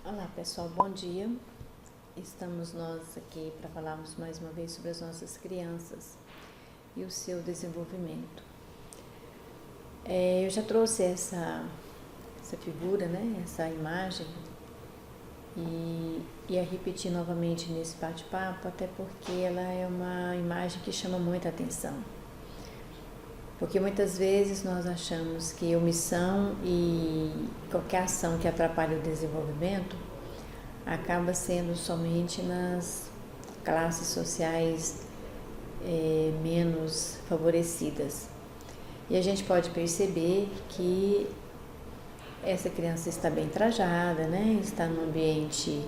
Olá pessoal, bom dia. Estamos nós aqui para falarmos mais uma vez sobre as nossas crianças e o seu desenvolvimento. Eu já trouxe essa figura, né, essa imagem e ia repetir novamente nesse bate-papo, até porque ela é uma imagem que chama muita atenção. Porque muitas vezes nós achamos que omissão e qualquer ação que atrapalhe o desenvolvimento acaba sendo somente nas classes sociais menos favorecidas. E a gente pode perceber que essa criança está bem trajada, né? Está num ambiente,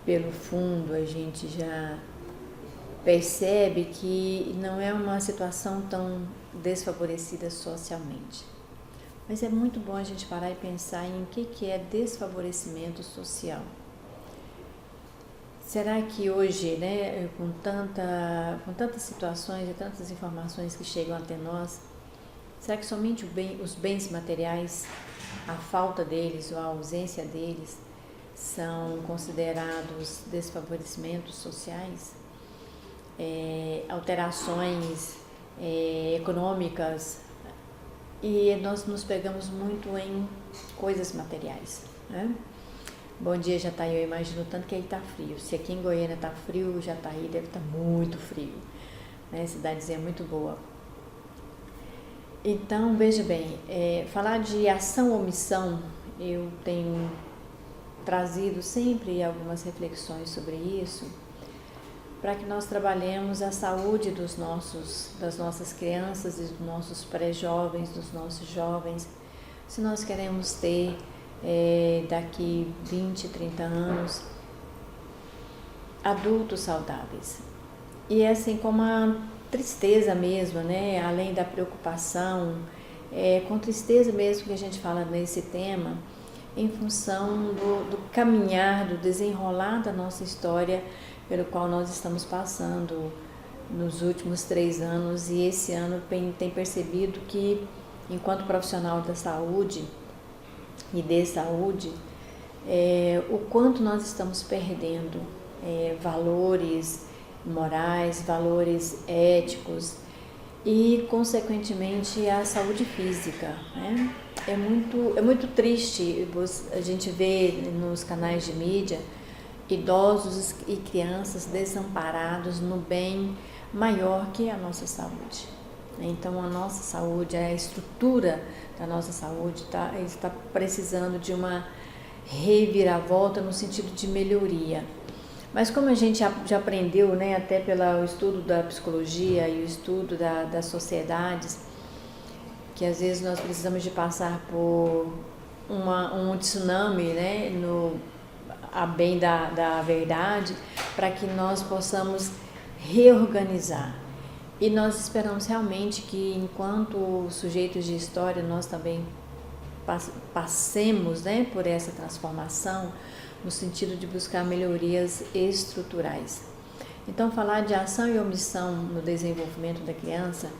pelo fundo, a gente já percebe que não é uma situação tão desfavorecida socialmente. Mas é muito bom a gente parar e pensar em o que é desfavorecimento social. Será que hoje, né, com tantas situações e tantas informações que chegam até nós, será que somente os bens materiais, a falta deles ou a ausência deles, são considerados desfavorecimentos sociais? Alterações econômicas, e nós nos pegamos muito em coisas materiais, né? Bom dia, Jataí, eu imagino tanto que aí tá frio. Se aqui em Goiânia tá frio, Jataí deve estar muito frio, né? Cidadezinha muito boa. Então, veja bem, falar de ação ou omissão, eu tenho trazido sempre algumas reflexões sobre isso, para que nós trabalhemos a saúde das nossas crianças e dos nossos pré-jovens, dos nossos jovens. Se nós queremos ter daqui 20, 30 anos adultos saudáveis. E é assim, com uma tristeza mesmo, né? Além da preocupação, com tristeza mesmo que a gente fala nesse tema, em função do caminhar, do desenrolar da nossa história, pelo qual nós estamos passando nos últimos 3 anos, e esse ano tem percebido que, enquanto profissional da saúde e de saúde, o quanto nós estamos perdendo valores morais, valores éticos e, consequentemente, a saúde física, né? É muito triste a gente ver nos canais de mídia idosos e crianças desamparados no bem maior que a nossa saúde. Então, a nossa saúde, a estrutura da nossa saúde está precisando de uma reviravolta no sentido de melhoria. Mas como a gente já aprendeu, né, até pelo estudo da psicologia e o estudo das sociedades, que às vezes nós precisamos de passar por um tsunami, né, a bem da verdade, para que nós possamos reorganizar. E nós esperamos realmente que, enquanto sujeitos de história, nós também passemos, né, por essa transformação, no sentido de buscar melhorias estruturais. Então, falar de ação e omissão no desenvolvimento da criança,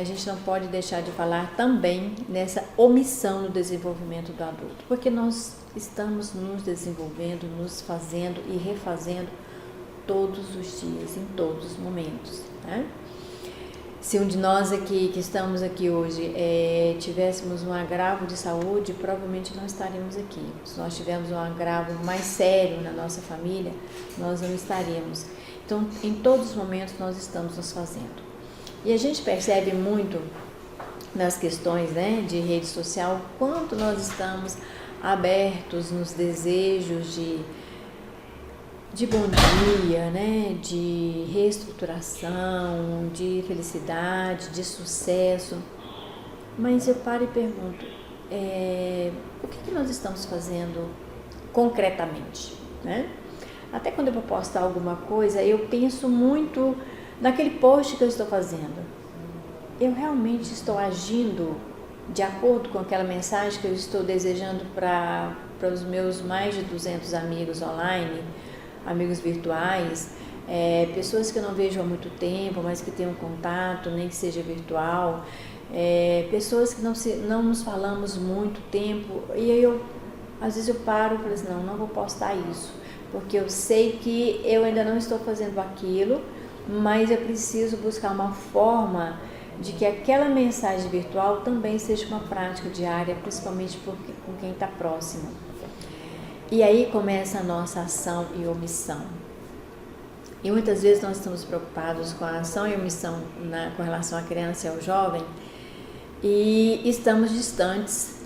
a gente não pode deixar de falar também nessa omissão no desenvolvimento do adulto, porque nós estamos nos desenvolvendo, nos fazendo e refazendo todos os dias, em todos os momentos, né? Se um de nós aqui, que estamos aqui hoje, tivéssemos um agravo de saúde, provavelmente não estaríamos aqui. Se nós tivermos um agravo mais sério na nossa família, nós não estaríamos. Então, em todos os momentos, nós estamos nos fazendo. E a gente percebe muito nas questões, né, de rede social, quanto nós estamos abertos nos desejos de bom dia, né, de reestruturação, de felicidade, de sucesso. Mas eu paro e pergunto, o que nós estamos fazendo concretamente, né? Até quando eu vou postar alguma coisa, eu penso muito naquele post que eu estou fazendo. Eu realmente estou agindo de acordo com aquela mensagem que eu estou desejando para os meus mais de 200 amigos online, amigos virtuais, pessoas que eu não vejo há muito tempo, mas que têm um contato, nem que seja virtual, pessoas que não nos falamos muito tempo, e aí eu Às vezes eu paro e falo assim, não vou postar isso, porque eu sei que eu ainda não estou fazendo aquilo, mas eu preciso buscar uma forma de que aquela mensagem virtual também seja uma prática diária, principalmente com quem está próximo. E aí começa a nossa ação e omissão. E muitas vezes nós estamos preocupados com a ação e omissão com relação à criança e ao jovem e estamos distantes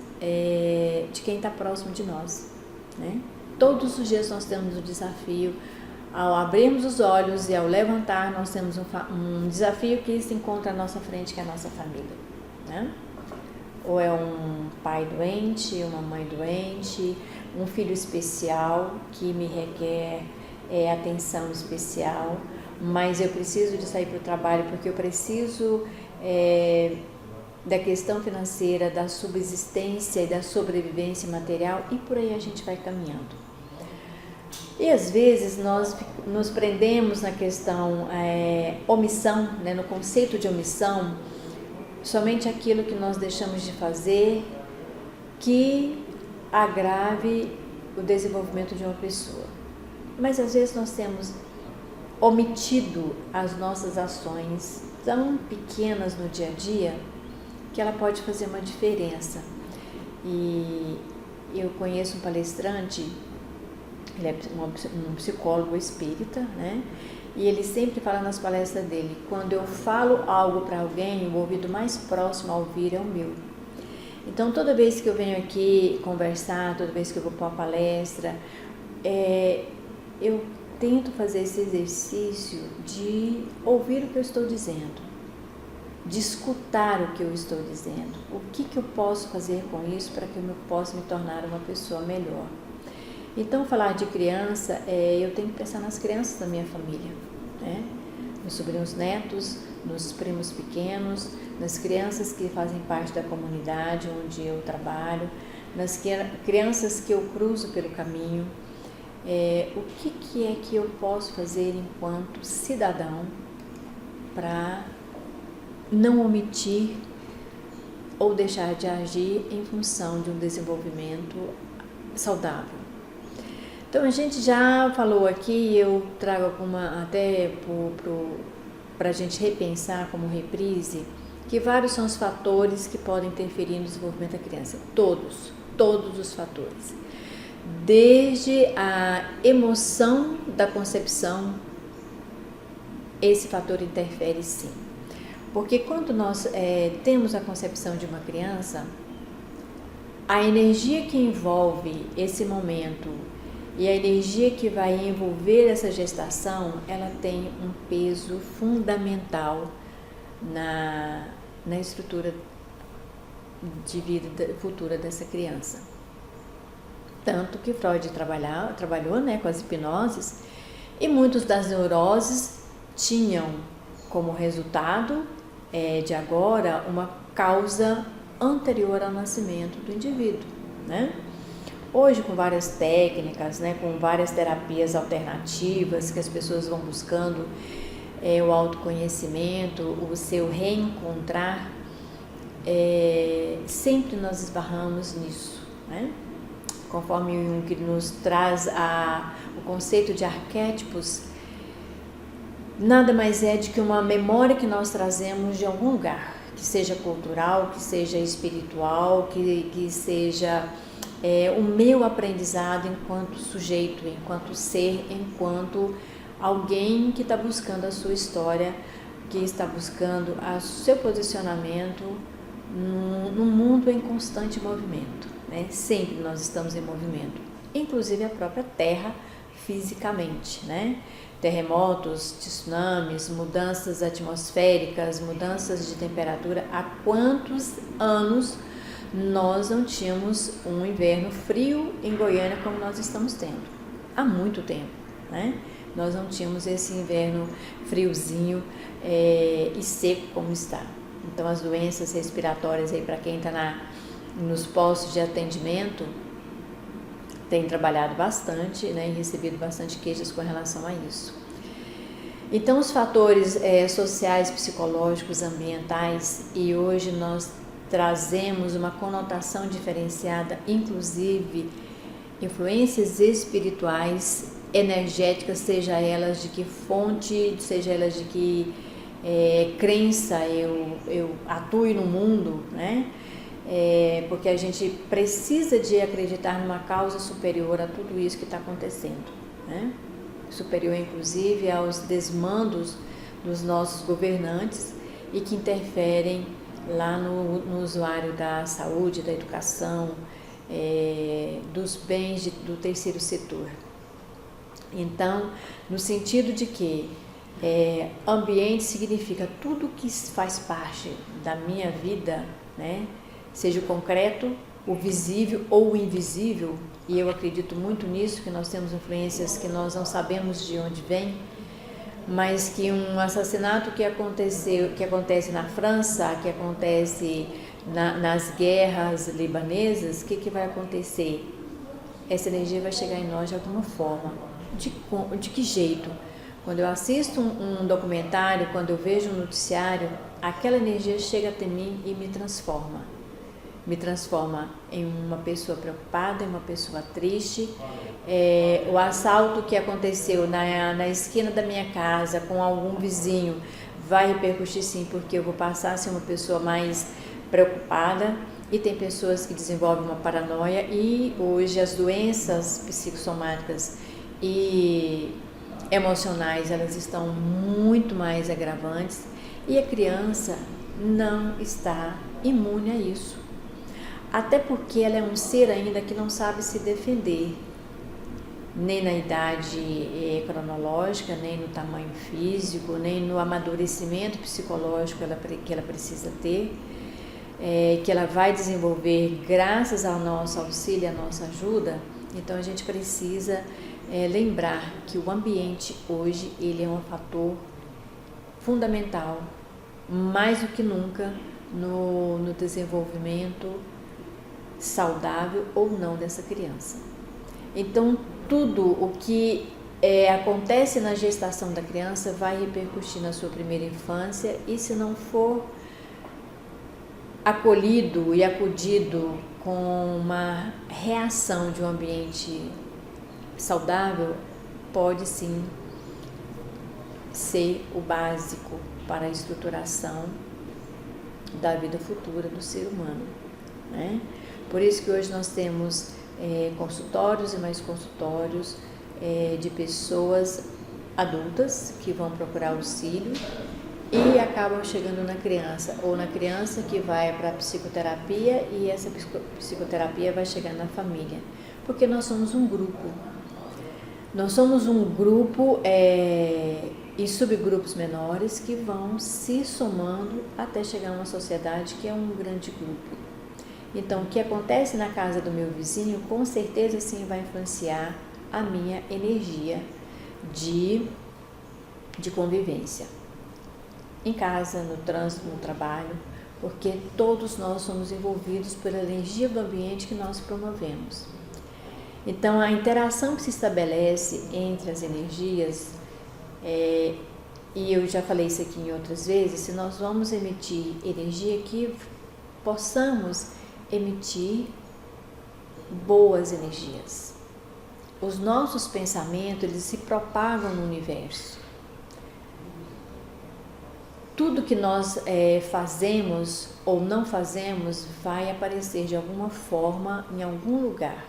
de quem está próximo de nós, né? Todos os dias nós temos um desafio. Ao abrirmos os olhos e ao levantar, nós temos um desafio que se encontra à nossa frente, que é a nossa família, né? Ou é um pai doente, uma mãe doente, um filho especial que me requer atenção especial, mas eu preciso de sair para o trabalho porque eu preciso da questão financeira, da subsistência e da sobrevivência material, e por aí a gente vai caminhando. E às vezes nós nos prendemos na questão omissão, né, no conceito de omissão, somente aquilo que nós deixamos de fazer que agrave o desenvolvimento de uma pessoa. Mas às vezes nós temos omitido as nossas ações tão pequenas no dia a dia que ela pode fazer uma diferença. E eu conheço um palestrante, ele é um psicólogo espírita, né? E ele sempre fala nas palestras dele, quando eu falo algo para alguém, o ouvido mais próximo a ouvir é o meu. Então, toda vez que eu venho aqui conversar, toda vez que eu vou para uma palestra, eu tento fazer esse exercício de ouvir o que eu estou dizendo, de escutar o que eu estou dizendo, o que eu posso fazer com isso para que eu possa me tornar uma pessoa melhor. Então, falar de criança, eu tenho que pensar nas crianças da minha família, né? Nos sobrinhos netos, nos primos pequenos, nas crianças que fazem parte da comunidade onde eu trabalho, nas crianças que eu cruzo pelo caminho. O que é que eu posso fazer enquanto cidadão para não omitir ou deixar de agir em função de um desenvolvimento saudável? Então, a gente já falou aqui, eu trago alguma até para a gente repensar como reprise, que vários são os fatores que podem interferir no desenvolvimento da criança. Todos os fatores. Desde a emoção da concepção, esse fator interfere sim. Porque quando nós temos a concepção de uma criança, a energia que envolve esse momento e a energia que vai envolver essa gestação, ela tem um peso fundamental na estrutura de vida futura dessa criança. Tanto que Freud trabalhou, né, com as hipnoses, e muitas das neuroses tinham como resultado de agora uma causa anterior ao nascimento do indivíduo, né? Hoje, com várias técnicas, né, com várias terapias alternativas que as pessoas vão buscando, o autoconhecimento, o seu reencontrar, sempre nós esbarramos nisso, né? Conforme Jung nos traz o conceito de arquétipos, nada mais é do que uma memória que nós trazemos de algum lugar, que seja cultural, que seja espiritual, que seja o meu aprendizado enquanto sujeito, enquanto ser, enquanto alguém que está buscando a sua história, que está buscando o seu posicionamento num mundo em constante movimento, né? Sempre nós estamos em movimento, inclusive a própria Terra fisicamente, né? Terremotos, tsunamis, mudanças atmosféricas, mudanças de temperatura. Há quantos anos nós não tínhamos um inverno frio em Goiânia como nós estamos tendo? Há muito tempo, né? Nós não tínhamos esse inverno friozinho e seco como está. Então, as doenças respiratórias, aí para quem está nos postos de atendimento, tem trabalhado bastante, né, e recebido bastante queixas com relação a isso. Então, os fatores sociais, psicológicos, ambientais, e hoje nós trazemos uma conotação diferenciada, inclusive influências espirituais, energéticas, seja elas de que fonte, seja elas de que crença eu atue no mundo, né? Porque a gente precisa de acreditar numa causa superior a tudo isso que está acontecendo, né? Superior inclusive aos desmandos dos nossos governantes e que interferem lá no usuário da saúde, da educação, dos bens do terceiro setor. Então, no sentido de que ambiente significa tudo que faz parte da minha vida, né? Seja o concreto, o visível ou o invisível, e eu acredito muito nisso, que nós temos influências que nós não sabemos de onde vem, mas que um assassinato que acontece na França, que acontece nas guerras libanesas, o que vai acontecer? Essa energia vai chegar em nós de alguma forma. De que jeito? Quando eu assisto um documentário, quando eu vejo um noticiário, aquela energia chega até mim e me transforma. Me transforma em uma pessoa preocupada, em uma pessoa triste. O assalto que aconteceu na esquina da minha casa com algum vizinho vai repercutir sim, porque eu vou passar a ser uma pessoa mais preocupada, e tem pessoas que desenvolvem uma paranoia, e hoje as doenças psicossomáticas e emocionais, elas estão muito mais agravantes, e a criança não está imune a isso. Até porque ela é um ser ainda que não sabe se defender, nem na idade cronológica, nem no tamanho físico, nem no amadurecimento psicológico que ela precisa ter, que ela vai desenvolver graças ao nosso auxílio, à nossa ajuda. Então a gente precisa lembrar que o ambiente hoje ele é um fator fundamental, mais do que nunca, no desenvolvimento saudável ou não dessa criança. Então tudo o que acontece na gestação da criança vai repercutir na sua primeira infância, e se não for acolhido e acudido com uma reação de um ambiente saudável, pode sim ser o básico para a estruturação da vida futura do ser humano, né? Por isso que hoje nós temos consultórios e mais consultórios de pessoas adultas que vão procurar auxílio e acabam chegando na criança, ou na criança que vai para a psicoterapia, e essa psicoterapia vai chegar na família, porque nós somos um grupo. Nós somos um grupo e subgrupos menores que vão se somando até chegar a uma sociedade que é um grande grupo. Então, o que acontece na casa do meu vizinho, com certeza sim vai influenciar a minha energia de convivência. Em casa, no trânsito, no trabalho, porque todos nós somos envolvidos pela energia do ambiente que nós promovemos. Então, a interação que se estabelece entre as energias, e eu já falei isso aqui em outras vezes, se nós vamos emitir energia, que possamos emitir boas energias. Os nossos pensamentos, eles se propagam no universo. Tudo que nós fazemos ou não fazemos vai aparecer de alguma forma em algum lugar.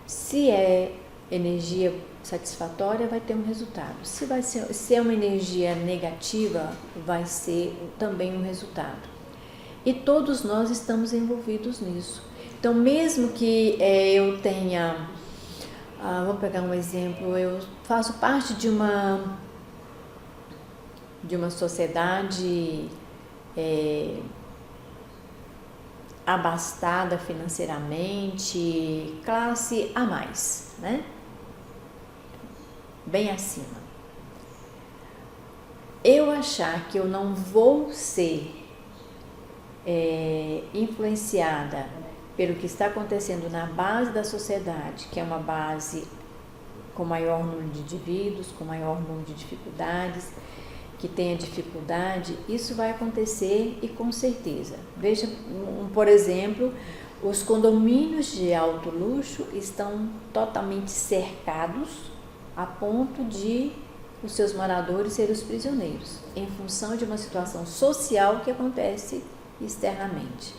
Se é energia satisfatória, vai ter um resultado. Se é uma energia negativa, vai ser também um resultado. E todos nós estamos envolvidos nisso. Então, mesmo que eu tenha, vamos pegar um exemplo, eu faço parte de uma sociedade abastada financeiramente, classe A mais, né? Bem acima. Eu achar que eu não vou ser influenciada pelo que está acontecendo na base da sociedade, que é uma base com maior número de indivíduos, com maior número de dificuldades, que tenha dificuldade, isso vai acontecer, e com certeza. Veja, por exemplo, Os condomínios de alto luxo estão totalmente cercados a ponto de os seus moradores serem os prisioneiros, em função de uma situação social que acontece externamente.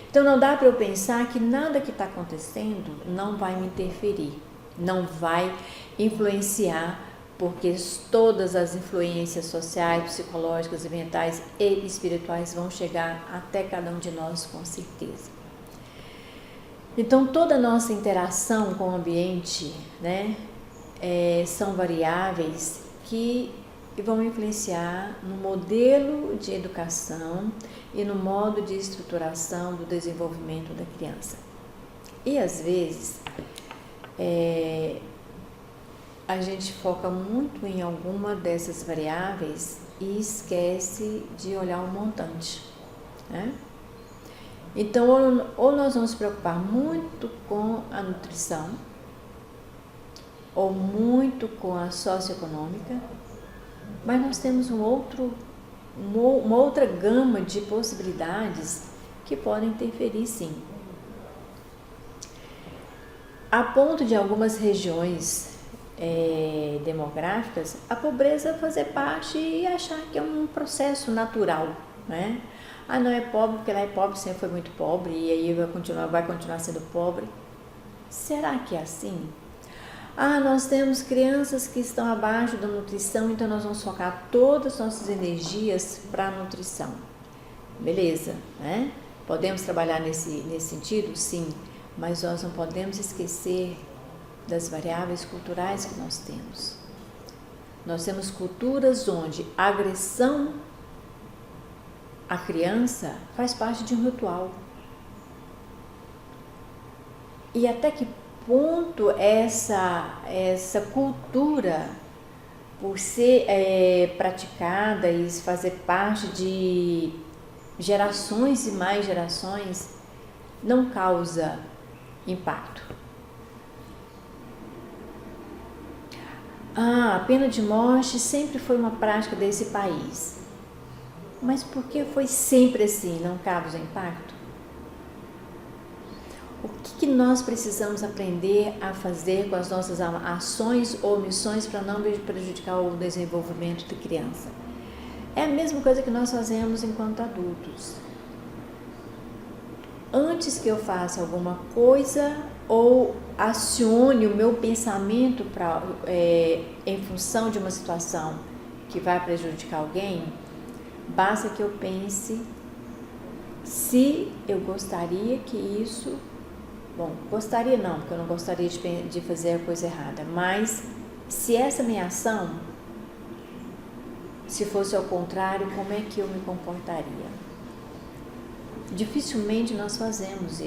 Então não dá para eu pensar que nada que está acontecendo não vai me interferir, não vai influenciar, porque todas as influências sociais, psicológicas, mentais e espirituais vão chegar até cada um de nós com certeza. Então toda a nossa interação com o ambiente, né, são variáveis que vão influenciar no modelo de educação e no modo de estruturação do desenvolvimento da criança. E às vezes a gente foca muito em alguma dessas variáveis e esquece de olhar o montante, né? Então, ou nós vamos se preocupar muito com a nutrição, ou muito com a socioeconômica, mas nós temos uma outra gama de possibilidades que podem interferir, sim. A ponto de algumas regiões demográficas, a pobreza fazer parte e achar que é um processo natural, né? Ah, não é pobre porque lá é pobre, sempre foi muito pobre e aí vai continuar sendo pobre. Será que é assim? Ah, nós temos crianças que estão abaixo da nutrição, então nós vamos focar todas as nossas energias para a nutrição. Beleza, né? Podemos trabalhar nesse sentido? Sim, mas nós não podemos esquecer das variáveis culturais que nós temos. Nós temos culturas onde a agressão à criança faz parte de um ritual. E até que ponto essa cultura, por ser praticada e fazer parte de gerações e mais gerações, não causa impacto? A pena de morte sempre foi uma prática desse país. Mas por que foi sempre assim? Não causa impacto? O que nós precisamos aprender a fazer com as nossas ações ou omissões para não prejudicar o desenvolvimento da criança? É a mesma coisa que nós fazemos enquanto adultos. Antes que eu faça alguma coisa ou acione o meu pensamento em função de uma situação que vai prejudicar alguém, basta que eu pense se eu gostaria que isso... Bom, gostaria não, porque eu não gostaria de fazer a coisa errada, mas se essa minha ação, se fosse ao contrário, como é que eu me comportaria? Dificilmente nós fazemos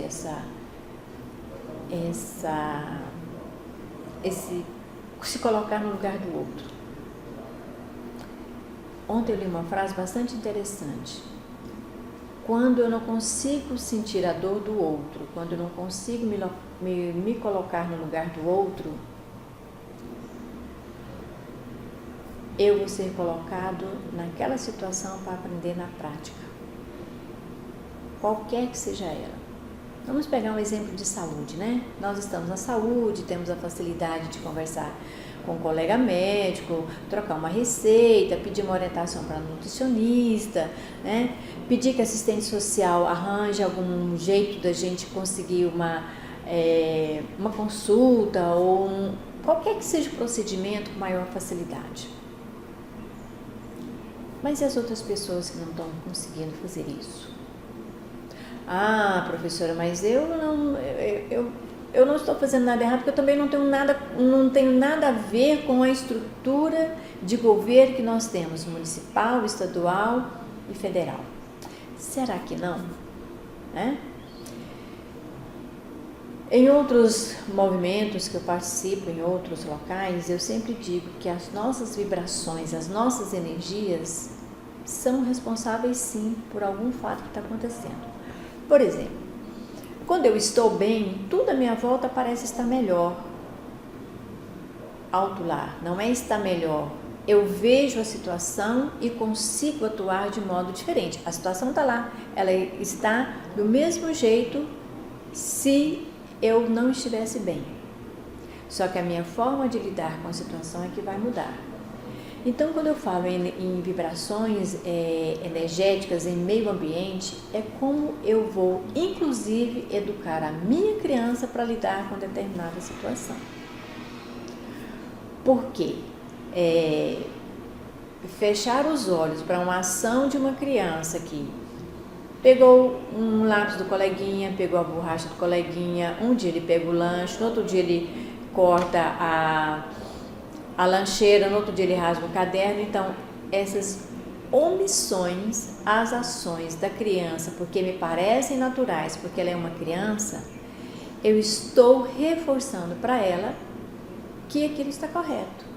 se colocar no lugar do outro. Ontem eu li uma frase bastante interessante. Quando eu não consigo sentir a dor do outro, quando eu não consigo me colocar no lugar do outro, eu vou ser colocado naquela situação para aprender na prática, qualquer que seja ela. Vamos pegar um exemplo de saúde, né? Nós estamos na saúde, temos a facilidade de conversar com um colega médico, trocar uma receita, pedir uma orientação para nutricionista, né? Pedir que a assistente social arranje algum jeito da gente conseguir uma consulta ou qualquer que seja o procedimento com maior facilidade. Mas e as outras pessoas que não estão conseguindo fazer isso? Ah, professora, mas eu não estou fazendo nada errado, porque eu também não tenho nada a ver com a estrutura de governo que nós temos, municipal, estadual e federal. Será que não? Né? Em outros movimentos que eu participo, em outros locais, eu sempre digo que as nossas vibrações, as nossas energias são responsáveis sim por algum fato que está acontecendo. Por exemplo, quando eu estou bem, tudo à minha volta parece estar melhor. Alto lá, não é estar melhor. Eu vejo a situação e consigo atuar de modo diferente. A situação está lá, ela está do mesmo jeito se eu não estivesse bem. Só que a minha forma de lidar com a situação é que vai mudar. Então, quando eu falo em vibrações energéticas em meio ambiente, é como eu vou, inclusive, educar a minha criança para lidar com determinada situação. Por quê? Fechar os olhos para uma ação de uma criança que pegou um lápis do coleguinha, pegou a borracha do coleguinha, um dia ele pega o lanche, no outro dia ele corta a lancheira, no outro dia ele rasga o caderno. Então, essas omissões às ações da criança, porque me parecem naturais, porque ela é uma criança, eu estou reforçando para ela que aquilo está correto.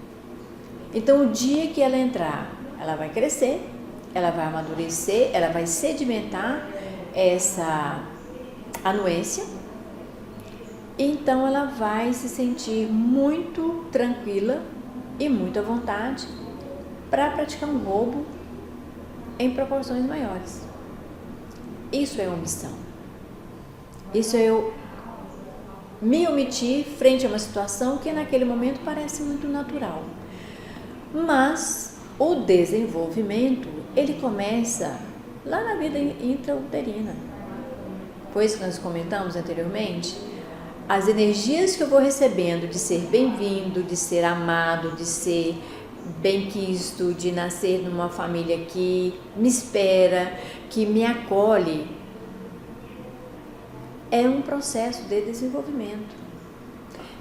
Então, o dia que ela entrar, ela vai crescer, ela vai amadurecer, ela vai sedimentar essa anuência, então ela vai se sentir muito tranquila e muito à vontade para praticar um roubo em proporções maiores. Isso é omissão. Isso é eu me omitir frente a uma situação que naquele momento parece muito natural. Mas o desenvolvimento, ele começa lá na vida intrauterina. Foi isso que nós comentamos anteriormente. As energias que eu vou recebendo de ser bem-vindo, de ser amado, de ser bem-quisto, de nascer numa família que me espera, que me acolhe, é um processo de desenvolvimento.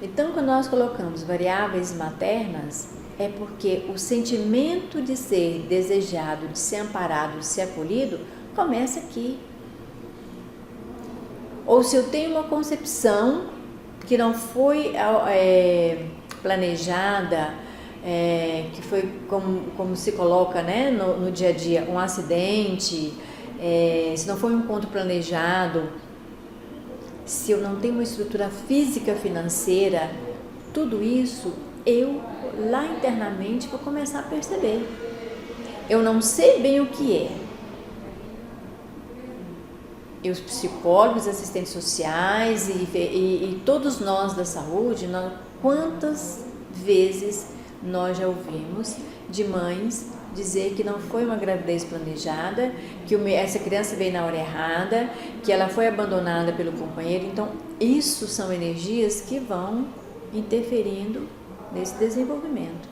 Então, quando nós colocamos variáveis maternas, é porque o sentimento de ser desejado, de ser amparado, de ser acolhido, começa aqui. Ou se eu tenho uma concepção que não foi planejada, que foi como se coloca, né, no dia a dia, um acidente, se não foi um encontro planejado, se eu não tenho uma estrutura física financeira, tudo isso eu lá internamente vou começar a perceber. Eu não sei bem o que é. E os psicólogos, assistentes sociais e todos nós da saúde, quantas vezes nós já ouvimos de mães dizer que não foi uma gravidez planejada, que essa criança veio na hora errada, que ela foi abandonada pelo companheiro. Então, isso são energias que vão interferindo nesse desenvolvimento.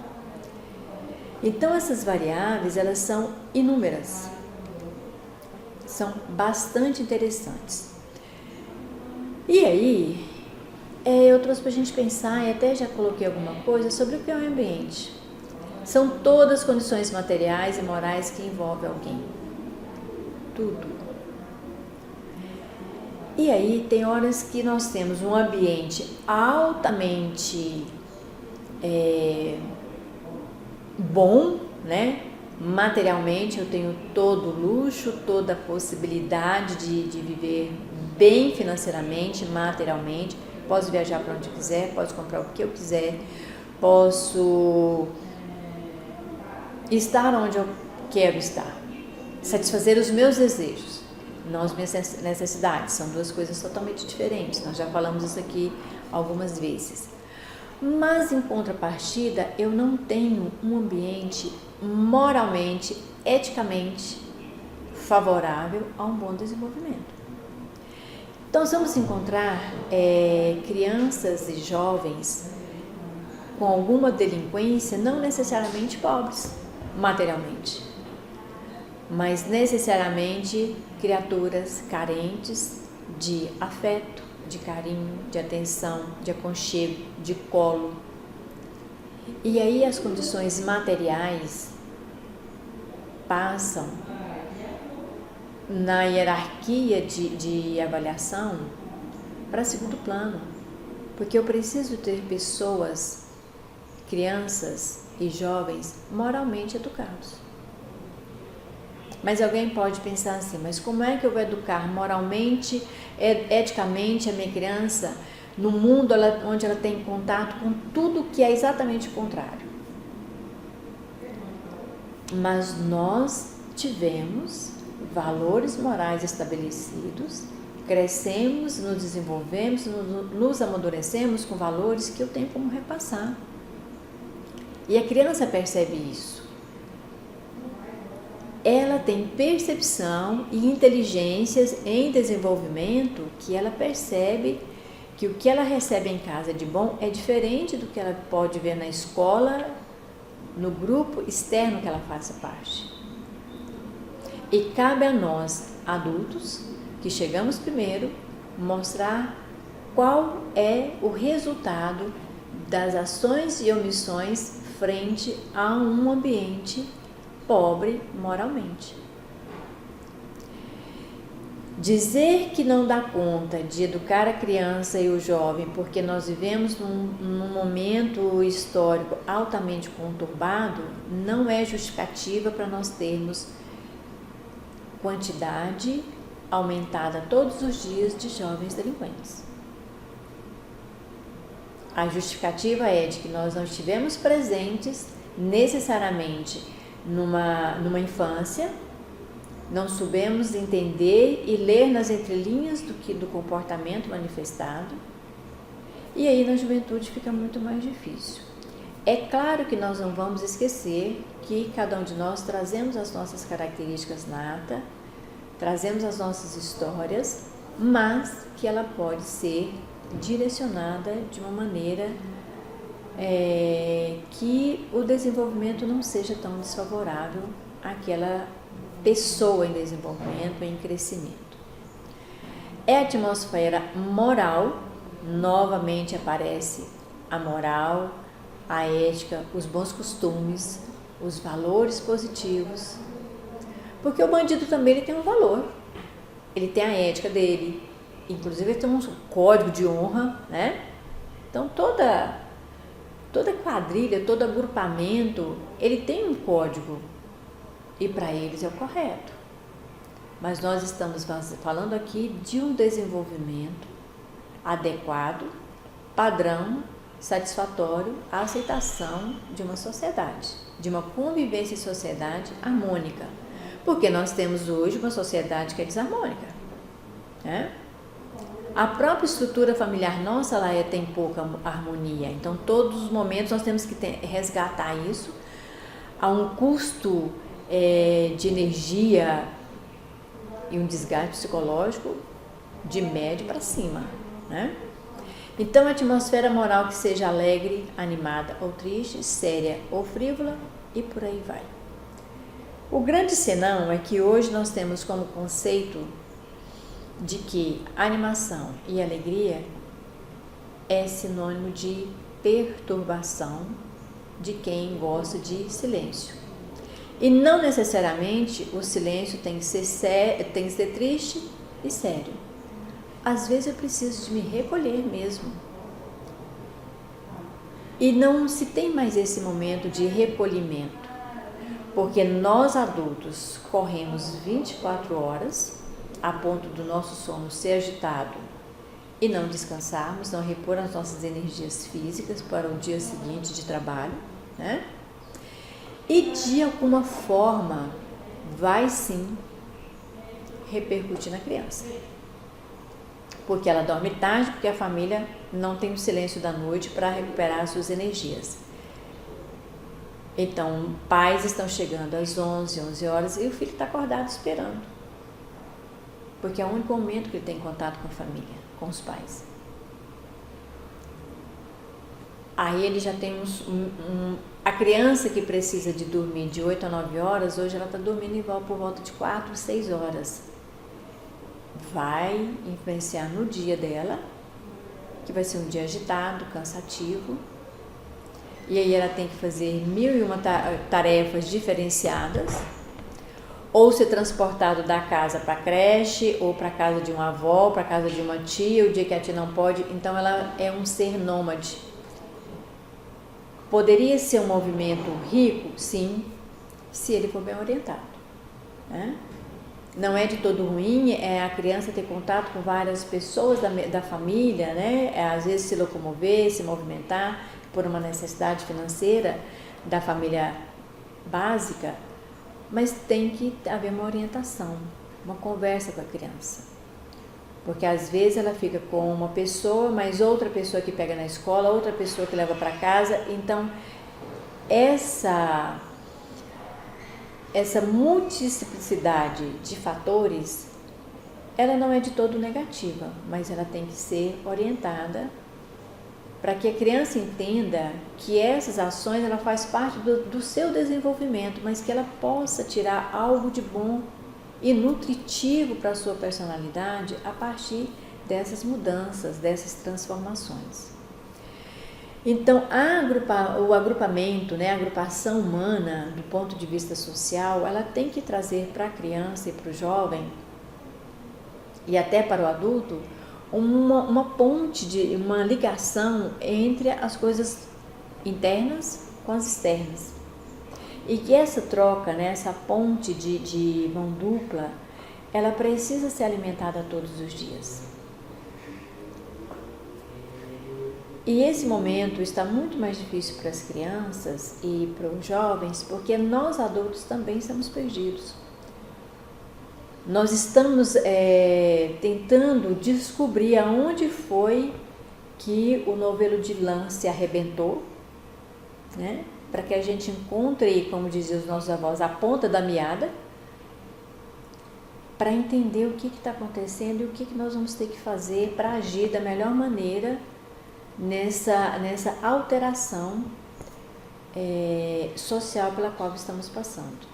Então, essas variáveis, elas são inúmeras. São bastante interessantes. E aí, eu trouxe para a gente pensar, e até já coloquei alguma coisa, sobre o que é o ambiente. São todas condições materiais e morais que envolvem alguém. Tudo. E aí, tem horas que nós temos um ambiente altamente bom, né? Materialmente eu tenho todo o luxo, toda a possibilidade de viver bem financeiramente, materialmente, posso viajar para onde quiser, posso comprar o que eu quiser, posso estar onde eu quero estar, satisfazer os meus desejos, não as minhas necessidades, são duas coisas totalmente diferentes, nós já falamos isso aqui algumas vezes. Mas, em contrapartida, eu não tenho um ambiente moralmente, eticamente favorável a um bom desenvolvimento. Então, vamos encontrar crianças e jovens com alguma delinquência, não necessariamente pobres materialmente, mas necessariamente criaturas carentes de afeto, de carinho, de atenção, de aconchego, de colo. E aí as condições materiais passam na hierarquia de avaliação para segundo plano, porque eu preciso ter pessoas, crianças e jovens moralmente educados. Mas alguém pode pensar assim, mas como é que eu vou educar moralmente, eticamente a minha criança no mundo onde ela tem contato com tudo que é exatamente o contrário? Mas nós tivemos valores morais estabelecidos crescemos, nos desenvolvemos, nos amadurecemos com valores que eu tenho como repassar. E a criança percebe isso. Ela tem percepção e inteligências em desenvolvimento que ela percebe que o que ela recebe em casa de bom é diferente do que ela pode ver na escola, no grupo externo que ela faça parte. E cabe a nós, adultos, que chegamos primeiro, mostrar qual é o resultado das ações e omissões frente a um ambiente pobre moralmente. Dizer que não dá conta de educar a criança e o jovem porque nós vivemos num momento histórico altamente conturbado não é justificativa para nós termos quantidade aumentada todos os dias de jovens delinquentes. A justificativa é de que nós não estivemos presentes necessariamente numa infância, não soubemos entender e ler nas entrelinhas do comportamento manifestado, e aí na juventude fica muito mais difícil. É claro que nós não vamos esquecer que cada um de nós trazemos as nossas características natas, trazemos as nossas histórias, mas que ela pode ser direcionada de uma maneira que o desenvolvimento não seja tão desfavorável àquela pessoa em desenvolvimento, em crescimento. É a atmosfera moral, novamente aparece a moral, a ética, os bons costumes, os valores positivos, porque o bandido também ele tem um valor, ele tem a ética dele, inclusive ele tem um código de honra, né? Então toda quadrilha, todo agrupamento, ele tem um código e para eles é o correto. Mas nós estamos falando aqui de um desenvolvimento adequado, padrão, satisfatório à aceitação de uma sociedade, de uma convivência em sociedade harmônica. Porque nós temos hoje uma sociedade que é desarmônica, né? A própria estrutura familiar nossa ela tem pouca harmonia, então todos os momentos nós temos que resgatar isso a um custo de energia e um desgaste psicológico de médio para cima, né? Então a atmosfera moral que seja alegre, animada ou triste, séria ou frívola e por aí vai. O grande senão é que hoje nós temos como conceito de que animação e alegria é sinônimo de perturbação de quem gosta de silêncio. E não necessariamente o silêncio tem que ser triste e sério. Às vezes eu preciso de me recolher mesmo. E não se tem mais esse momento de recolhimento, porque nós adultos corremos 24 horas a ponto do nosso sono ser agitado e não descansarmos, não repor as nossas energias físicas para o dia seguinte de trabalho, né? E de alguma forma vai sim repercutir na criança. Porque ela dorme tarde, porque a família não tem o silêncio da noite para recuperar as suas energias. Então, pais estão chegando às 11 horas e o filho está acordado esperando. Porque é o único momento que ele tem contato com a família, com os pais. Aí ele já tem a criança que precisa de dormir de 8 a 9 horas, hoje ela está dormindo por volta de 4, 6 horas. Vai influenciar no dia dela, que vai ser um dia agitado, cansativo. E aí ela tem que fazer 1001 tarefas diferenciadas, ou ser transportado da casa para a creche, ou para a casa de uma avó, para a casa de uma tia, o dia que a tia não pode. Então ela é um ser nômade. Poderia ser um movimento rico? Sim, se ele for bem orientado, né? Não é de todo ruim a criança ter contato com várias pessoas da família, né? Às vezes se locomover, se movimentar por uma necessidade financeira da família básica, mas tem que haver uma orientação, uma conversa com a criança. Porque às vezes ela fica com uma pessoa, mas outra pessoa que pega na escola, outra pessoa que leva para casa. Então, essa multiplicidade de fatores, ela não é de todo negativa, mas ela tem que ser orientada para que a criança entenda que essas ações ela faz parte do seu desenvolvimento, mas que ela possa tirar algo de bom e nutritivo para a sua personalidade a partir dessas mudanças, dessas transformações. Então, o agrupamento, né, a agrupação humana, do ponto de vista social, ela tem que trazer para a criança e para o jovem, e até para o adulto, uma ponte, uma ligação entre as coisas internas com as externas. E que essa troca, né, essa ponte de mão dupla, ela precisa ser alimentada todos os dias. E esse momento está muito mais difícil para as crianças e para os jovens, porque nós adultos também estamos perdidos. Nós estamos tentando descobrir aonde foi que o novelo de lã se arrebentou, né? Para que a gente encontre, como diziam os nossos avós, a ponta da meada, para entender o que está acontecendo e o que nós vamos ter que fazer para agir da melhor maneira nessa alteração social pela qual estamos passando.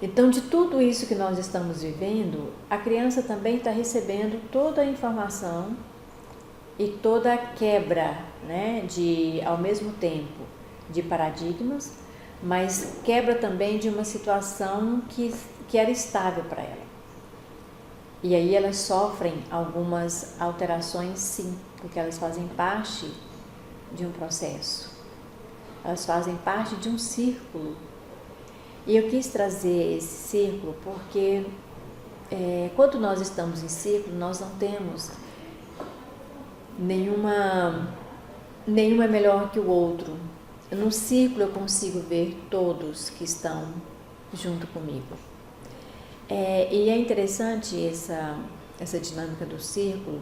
Então, de tudo isso que nós estamos vivendo, a criança também está recebendo toda a informação e toda a quebra, né, ao mesmo tempo, de paradigmas, mas quebra também de uma situação que era estável para ela. E aí elas sofrem algumas alterações, sim, porque elas fazem parte de um processo. Elas fazem parte de um círculo. E eu quis trazer esse círculo porque quando nós estamos em círculo, nós não temos nenhum é melhor que o outro. No círculo eu consigo ver todos que estão junto comigo. E é interessante essa dinâmica do círculo,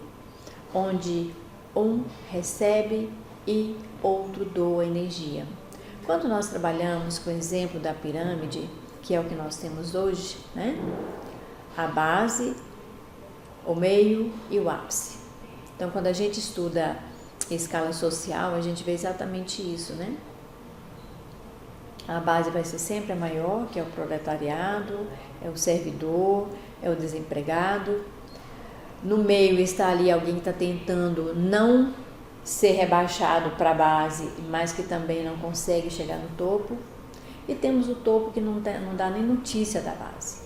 onde um recebe e outro doa energia. Quando nós trabalhamos com o exemplo da pirâmide, que é o que nós temos hoje, né? A base, o meio e o ápice. Então, quando a gente estuda escala social, a gente vê exatamente isso, né? A base vai ser sempre a maior, que é o proletariado, é o servidor, é o desempregado. No meio está ali alguém que está tentando não ser rebaixado para a base, mas que também não consegue chegar no topo. E temos o topo que não dá nem notícia da base.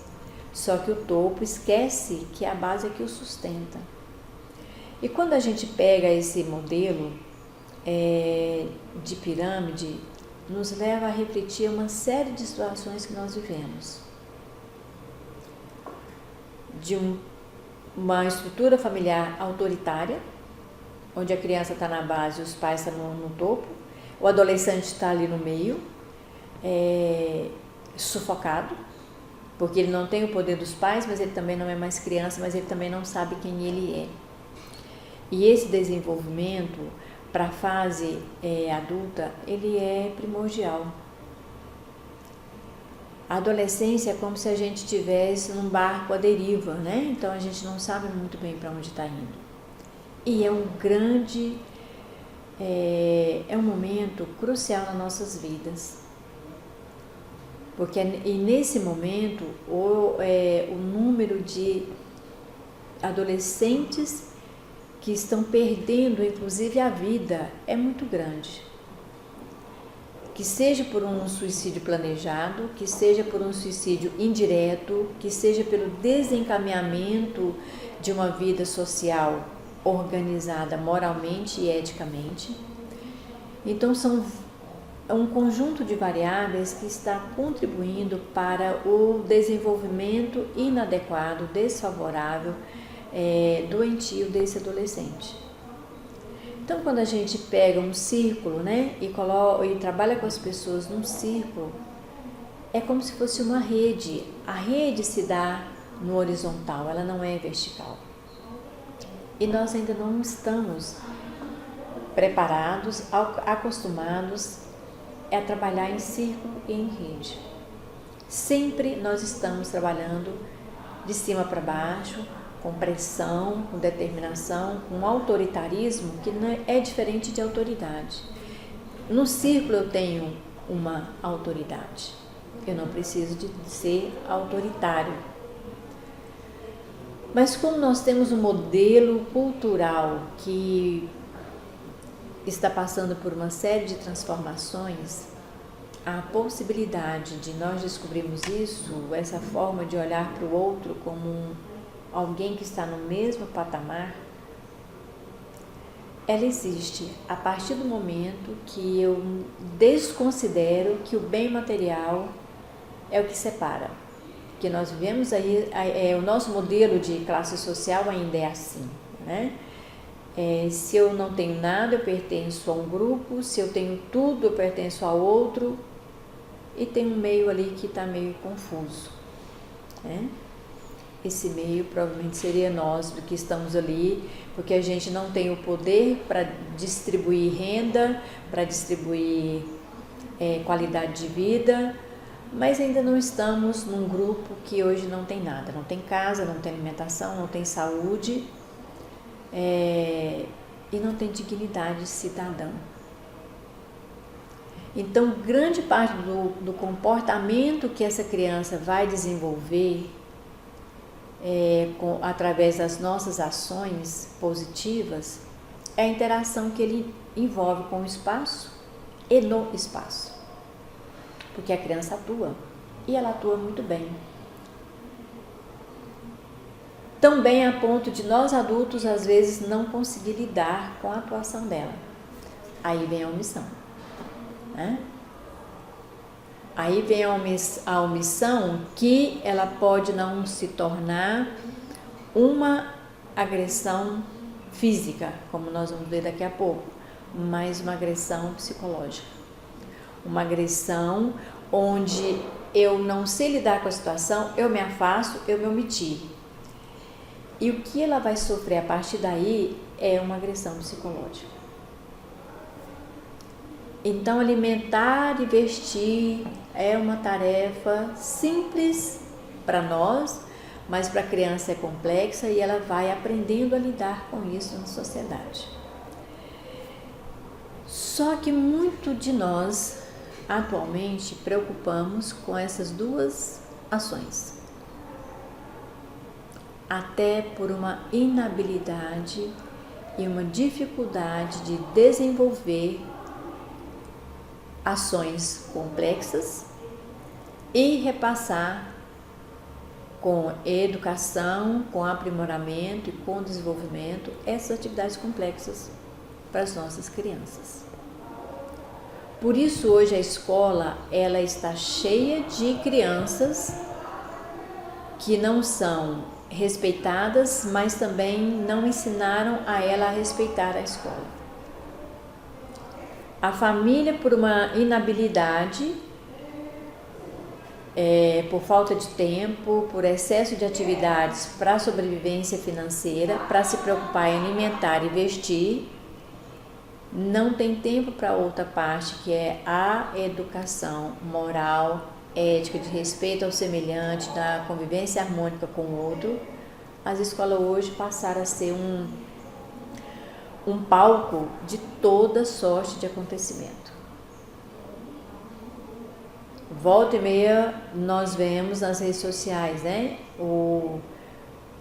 Só que o topo esquece que a base é que o sustenta. E quando a gente pega esse modelo de pirâmide, nos leva a refletir uma série de situações que nós vivemos. De uma estrutura familiar autoritária, onde a criança está na base e os pais estão no topo, o adolescente está ali no meio, sufocado, porque ele não tem o poder dos pais, mas ele também não é mais criança, mas ele também não sabe quem ele é. E esse desenvolvimento para a fase adulta, ele é primordial. A adolescência é como se a gente estivesse num barco à deriva, né? Então a gente não sabe muito bem para onde está indo. E é um momento crucial nas nossas vidas. Porque nesse momento o número de adolescentes que estão perdendo, inclusive, a vida, é muito grande. Que seja por um suicídio planejado, que seja por um suicídio indireto, que seja pelo desencaminhamento de uma vida social organizada moralmente e eticamente. Então, são um conjunto de variáveis que está contribuindo para o desenvolvimento inadequado, desfavorável, doentio desse adolescente. Então, quando a gente pega um círculo, né, e trabalha com as pessoas num círculo, é como se fosse uma rede. A rede se dá no horizontal, ela não é vertical. E nós ainda não estamos preparados, acostumados a trabalhar em círculo e em rede. Sempre nós estamos trabalhando de cima para baixo, com pressão, com determinação, com autoritarismo, que não é diferente de autoridade. No círculo eu tenho uma autoridade, eu não preciso de ser autoritário. Mas como nós temos um modelo cultural que está passando por uma série de transformações, a possibilidade de nós descobrirmos isso, essa forma de olhar para o outro como alguém que está no mesmo patamar, ela existe a partir do momento que eu desconsidero que o bem material é o que separa. Que nós vivemos aí, o nosso modelo de classe social ainda é assim, né? Se eu não tenho nada, eu pertenço a um grupo, se eu tenho tudo, eu pertenço a outro, e tem um meio ali que está meio confuso, né? Esse meio provavelmente seria nós, que estamos ali, porque a gente não tem o poder para distribuir renda, para distribuir qualidade de vida, mas ainda não estamos num grupo que hoje não tem nada, não tem casa, não tem alimentação, não tem saúde e não tem dignidade cidadã. Então, grande parte do comportamento que essa criança vai desenvolver através das nossas ações positivas é a interação que ele envolve com o espaço e no espaço. Porque a criança atua, e ela atua muito bem. Tão bem a ponto de nós adultos, às vezes, não conseguir lidar com a atuação dela. Aí vem a omissão, né? Aí vem a omissão, que ela pode não se tornar uma agressão física, como nós vamos ver daqui a pouco, mas uma agressão psicológica. Uma agressão onde eu não sei lidar com a situação, eu me afasto, eu me omiti. E o que ela vai sofrer a partir daí é uma agressão psicológica. Então, alimentar e vestir é uma tarefa simples para nós, mas para a criança é complexa e ela vai aprendendo a lidar com isso na sociedade. Só que muito de nós atualmente preocupamos com essas duas ações, até por uma inabilidade e uma dificuldade de desenvolver ações complexas e repassar com educação, com aprimoramento e com desenvolvimento essas atividades complexas para as nossas crianças. Por isso hoje a escola ela está cheia de crianças que não são respeitadas, mas também não ensinaram a ela a respeitar a escola. A família, por uma inabilidade, por falta de tempo, por excesso de atividades para a sobrevivência financeira, para se preocupar em alimentar e vestir, não tem tempo para outra parte, que é a educação moral, ética, de respeito ao semelhante, da convivência harmônica com o outro. As escolas hoje passaram a ser um palco de toda sorte de acontecimento. Volta e meia nós vemos nas redes sociais, né?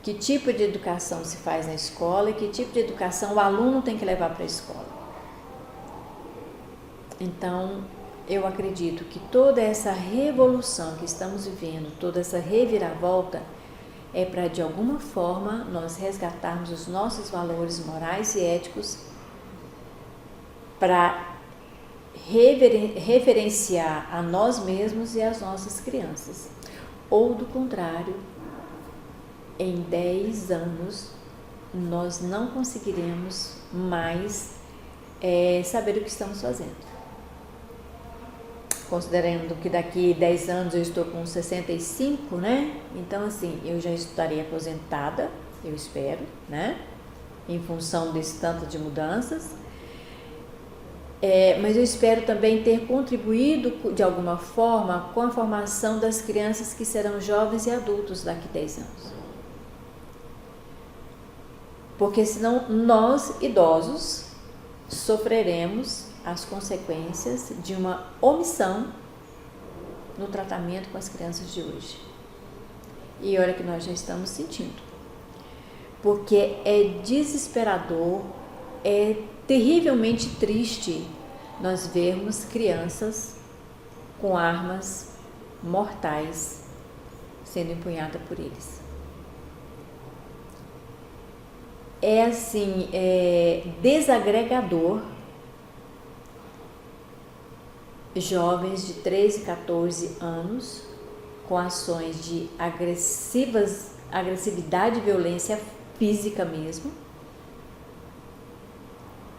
Que tipo de educação se faz na escola e que tipo de educação o aluno tem que levar para a escola. Então, eu acredito que toda essa revolução que estamos vivendo, toda essa reviravolta, é para, de alguma forma, nós resgatarmos os nossos valores morais e éticos para reverenciar a nós mesmos e as nossas crianças. Ou, do contrário, em 10 anos, nós não conseguiremos mais saber o que estamos fazendo. considerando que daqui 10 anos eu estou com 65, né? Então, assim, eu já estarei aposentada, eu espero, né? Em função desse tanto de mudanças. Mas eu espero também ter contribuído de alguma forma com a formação das crianças que serão jovens e adultos daqui a 10 anos. Porque senão nós, idosos, sofreremos as consequências de uma omissão no tratamento com as crianças de hoje. E olha que nós já estamos sentindo. Porque é desesperador, é terrivelmente triste nós vermos crianças com armas mortais sendo empunhadas por eles. É assim, desagregador jovens de 13, 14 anos com ações de agressividade e violência física mesmo,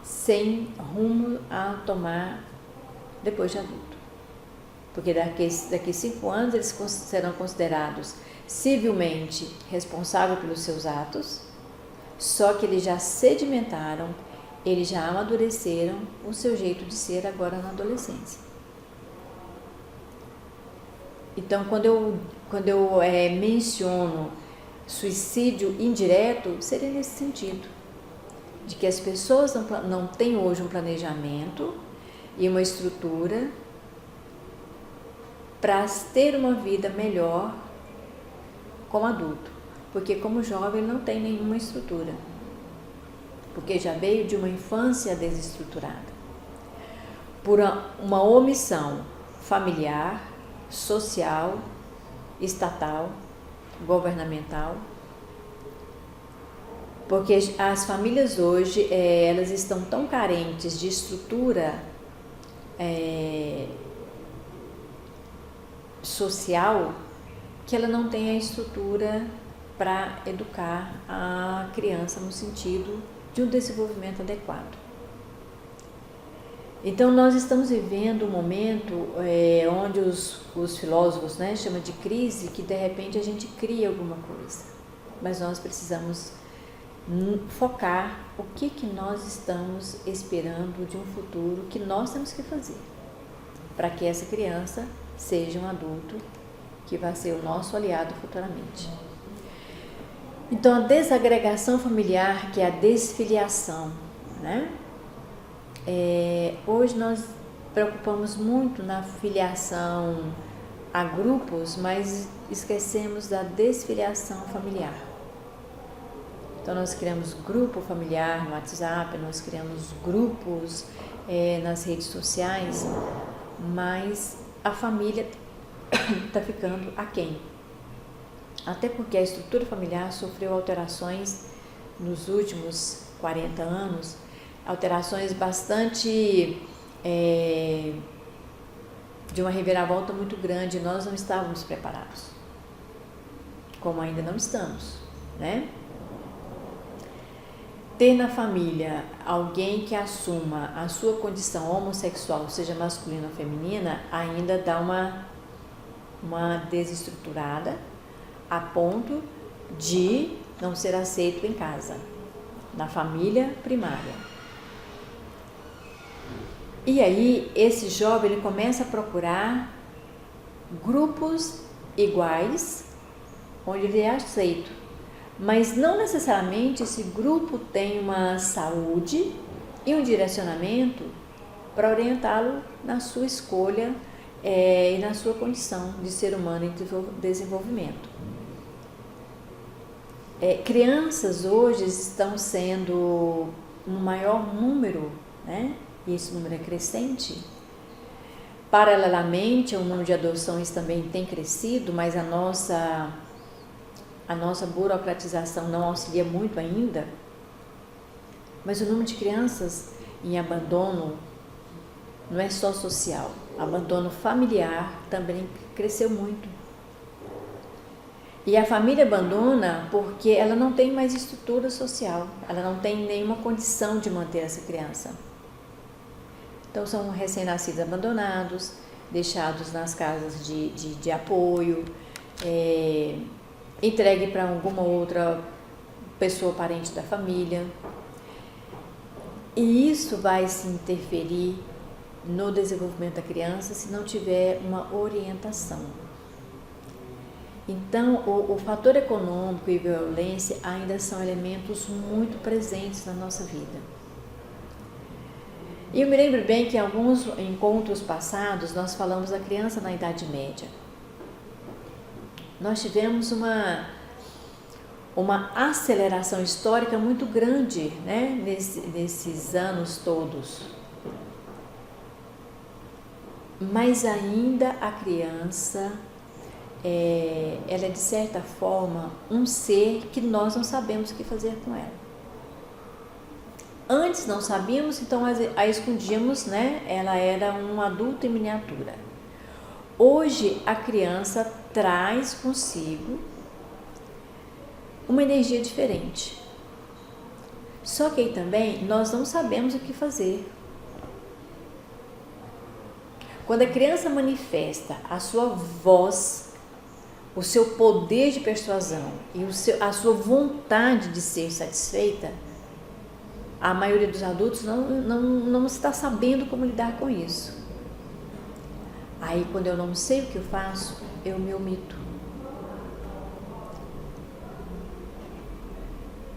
sem rumo a tomar depois de adulto. Porque daqui 5 anos eles serão considerados civilmente responsáveis pelos seus atos, só que eles já sedimentaram, eles já amadureceram o seu jeito de ser agora na adolescência. Então, quando eu menciono suicídio indireto, seria nesse sentido, de que as pessoas não têm hoje um planejamento e uma estrutura para ter uma vida melhor como adulto, porque como jovem ele não tem nenhuma estrutura, porque já veio de uma infância desestruturada, por uma omissão familiar, social, estatal, governamental, porque as famílias hoje elas estão tão carentes de estrutura social que ela não tem a estrutura para educar a criança no sentido de um desenvolvimento adequado. Então, nós estamos vivendo um momento onde os filósofos, né, chamam de crise, que de repente a gente cria alguma coisa. Mas nós precisamos focar o que nós estamos esperando de um futuro que nós temos que fazer, para que essa criança seja um adulto que vai ser o nosso aliado futuramente. Então, a desagregação familiar, que é a desfiliação, né? Hoje nós preocupamos muito na filiação a grupos, mas esquecemos da desfiliação familiar. Então nós criamos grupo familiar no WhatsApp, nós criamos grupos nas redes sociais, mas a família está ficando aquém. Até porque a estrutura familiar sofreu alterações nos últimos 40 anos, alterações bastante de uma reviravolta muito grande. Nós não estávamos preparados, como ainda não estamos, né? Ter na família alguém que assuma a sua condição homossexual, seja masculina ou feminina, ainda dá uma desestruturada a ponto de não ser aceito em casa, na família primária. E aí, esse jovem ele começa a procurar grupos iguais, onde ele é aceito. Mas não necessariamente esse grupo tem uma saúde e um direcionamento para orientá-lo na sua escolha e na sua condição de ser humano em desenvolvimento. Crianças hoje estão sendo no maior número, né? E esse número é crescente. Paralelamente, o número de adoções também tem crescido, mas a nossa burocratização não auxilia muito ainda. Mas o número de crianças em abandono não é só social, abandono familiar também cresceu muito. E a família abandona porque ela não tem mais estrutura social, ela não tem nenhuma condição de manter essa criança. Então são recém-nascidos abandonados, deixados nas casas de apoio, entregue para alguma outra pessoa parente da família. E isso vai se interferir no desenvolvimento da criança se não tiver uma orientação. Então, o fator econômico e violência ainda são elementos muito presentes na nossa vida. E eu me lembro bem que em alguns encontros passados nós falamos da criança na Idade Média. Nós tivemos uma aceleração histórica muito grande, né, nesses anos todos. Mas ainda a criança, ela é de certa forma um ser que nós não sabemos o que fazer com ela. Antes não sabíamos, então a escondíamos, né? Ela era um adulto em miniatura. Hoje a criança traz consigo uma energia diferente. Só que aí também nós não sabemos o que fazer. Quando a criança manifesta a sua voz, o seu poder de persuasão e a sua vontade de ser satisfeita, a maioria dos adultos não está sabendo como lidar com isso. Aí, quando eu não sei o que eu faço, eu me omito.